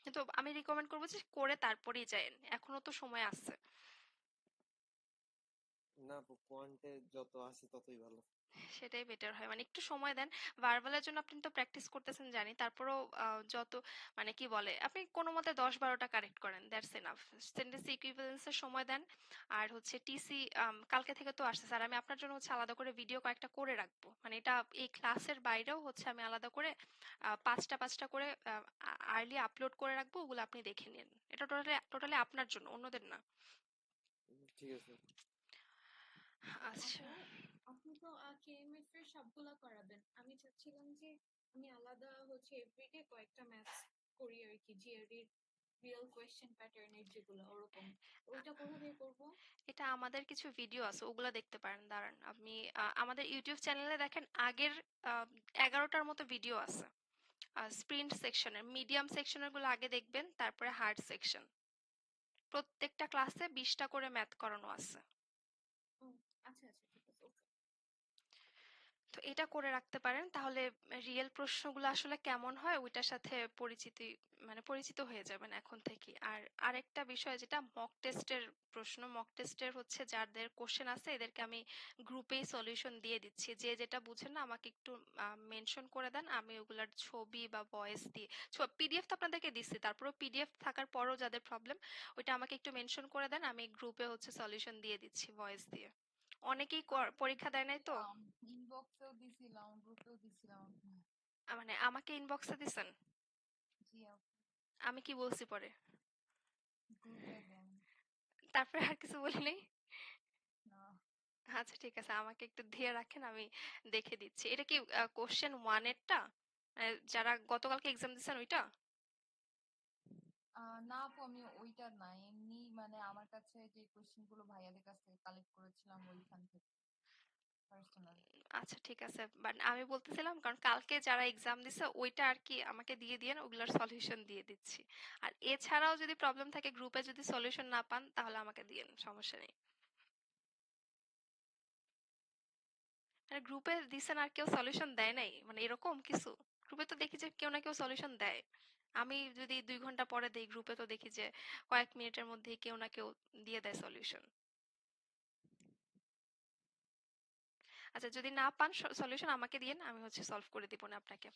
কিন্তু আমি রিকমেন্ড করবো যে করে তারপরেই যায়েন, এখনো তো সময় আছে। না আপু, কোয়ান্টে যত আসে ততই ভালো। সেটাই বেটার হয়, মানে একটু সময় দেন। ভার্বালের জন্য আপনি তো প্র্যাকটিস করতেছেন জানি, তারপরেও যত মানে কি বলে আপনি কোনো মতে 10-12টা কারেক্ট করেন, দ্যাটস এনাফ। সেন্টেন্স ইকুইভ্যালেন্সের সময় দেন। আর হচ্ছে টিসি কালকে থেকে তো আসছে স্যার, আমি আপনার জন্য হচ্ছে আলাদা করে ভিডিও কয়েকটা করে রাখবো, মানে এটা এই ক্লাসের বাইরেও হচ্ছে আমি আলাদা করে 5টা করে আর্লি আপলোড করে রাখবো, ওগুলো আপনি দেখে নিন। এটা টোটালি টোটালি আপনার জন্য, অন্যদের না। ঠিক আছে। আচ্ছা, আপু, আপনি তো কেএমএফ এর সবগুলা করাবেন। আমি চাচ্ছিলাম যে আমি আলাদা হচ্ছে এভরিডে কয়েকটা ম্যাথস করি আর কি, জিআরডির রিয়েল কোয়েশ্চেন প্যাটার্নের যেগুলো ওরকম। ওইটা কোথা থেকে করবো? এটা আমাদের কিছু ভিডিও আছে, ওগুলো দেখতে পারেন। দাঁড়ান, আপনি আমাদের ইউটিউব চ্যানেলে দেখেন, আগের 11টার মতো ভিডিও আছে স্প্রিন্ট সেকশনের। মিডিয়াম সেকশনের গুলো আগে দেখবেন, তারপরে হার্ড সেকশন। প্রত্যেকটা ক্লাসে 20টা করে ম্যাথ করানো আছে। ও, আচ্ছা আচ্ছা, ঠিক আছে, ওকে। তো এটা করে রাখতে পারেন, তাহলে রিয়েল প্রশ্নগুলো আসলে কেমন হয় ওইটার সাথে পরিচিত হয়ে যাবেন এখন থেকে। আর আরেকটা বিষয় যেটা মক টেস্টের প্রশ্ন, মক টেস্টের হচ্ছে যাদের কোশ্চেন আছে এদেরকে আমি গ্রুপেই সলিউশন দিয়ে দিচ্ছি। যে যেটা বুঝেন না আমাকে একটু মেনশন করে দেন, আমি ওগুলার ছবি বা ভয়েস দিয়ে, পিডিএফ তো আপনাদেরকে দিচ্ছি, তারপরেও পিডিএফ থাকার পরও যাদের প্রবলেম, ওইটা আমাকে একটু মেনশন করে দেন, আমি গ্রুপে হচ্ছে সলিউশন দিয়ে দিচ্ছি ভয়েস দিয়ে। অনেকেই আমি পরীক্ষা দেয় নাই তো। দিছিলাম, ইনবক্সেও দিছিলাম, গ্রুপেও দিছিলাম। মানে আমাকে ইনবক্সে দিছেন? জি আপু, আমি কি বলছি পরে? গ্রুপে দেন। তারপরে আর কিছু বলি নাই? না, আচ্ছা ঠিক আছে, আমাকে একটু দিয়ে রাখেন, আমি দেখে দিচ্ছি। এটা কি কোশ্চেন 1 এরটা, যারা গতকালকে এক্সাম দিচ্ছেন ওইটা? না আপু, আমি ওইটা না, এমনি মানে আমার কাছে যে কোশ্চেন গুলো ভাইয়াদের কাছ থেকে কালেক্ট করেছিলাম ওইখান থেকে পার্সোনাল। আচ্ছা ঠিক আছে, বাট আমি বলতেছিলাম কারণ কালকে যারা এক্সাম দিছে ওইটা আর কি আমাকে দিয়ে দিয়েন, ওগুলোর সলিউশন দিয়ে দিচ্ছি। আর এছাড়াও যদি প্রবলেম থাকে, গ্রুপে যদি সলিউশন না পান তাহলে আমাকে দিয়েন, সমস্যা নেই। মানে গ্রুপে দিছেন আর কেউ সলিউশন দেয় নাই, মানে এরকম কিছু? গ্রুপে তো দেখি যে কেউ না কেউ সলিউশন দেয়। আমি যদি 2 ঘন্টা পরে দেই গ্রুপে, তো দেখি যে কয়েক মিনিটের মধ্যেই কেউ না কেউ দিয়ে দেয় সলিউশন। আচ্ছা, যদি না পান সলিউশন আমাকে দিয়েন, আমি হচ্ছে সলভ করে দিব না আপনাকে।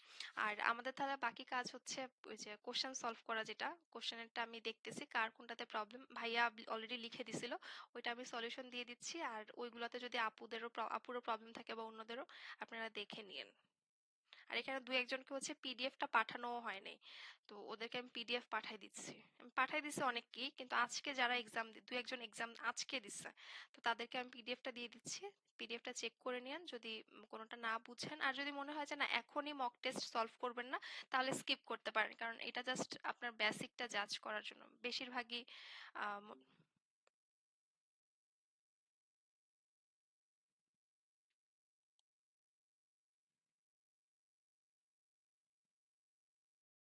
আর আমাদের তাহলে বাকি কাজ হচ্ছে ওই যে কোশ্চেন সলভ করা, যেটা কোশ্চেনেরটা আমি দেখতেছি কার কোনটাতে প্রবলেম, ভাইয়া অলরেডি লিখে দিছিল, ওইটা আমি সলিউশন দিয়ে দিচ্ছি। আর ওইগুলোতে যদি আপুরও প্রবলেম থাকে বা অন্যদেরও, আপনারা দেখে নিন। আর এখানে 2-1জনকে হচ্ছে পিডিএফটা পাঠানোও হয় নাই, তো ওদেরকে আমি পিডিএফ পাঠাই দিচ্ছি। আমি পাঠাই দিচ্ছি অনেককেই, কিন্তু আজকে যারা এক্সাম 2-1জন এক্সাম আজকে দিচ্ছে, তো তাদেরকে আমি পিডিএফটা দিয়ে দিচ্ছি। পিডিএফটা চেক করে নিন যদি কোনোটা না বুঝেন। আর যদি মনে হয় যে না এখনই মক টেস্ট সলভ করবেন না, তাহলে স্কিপ করতে পারেন, কারণ এটা জাস্ট আপনার বেসিকটা জাজ করার জন্য। বেশিরভাগই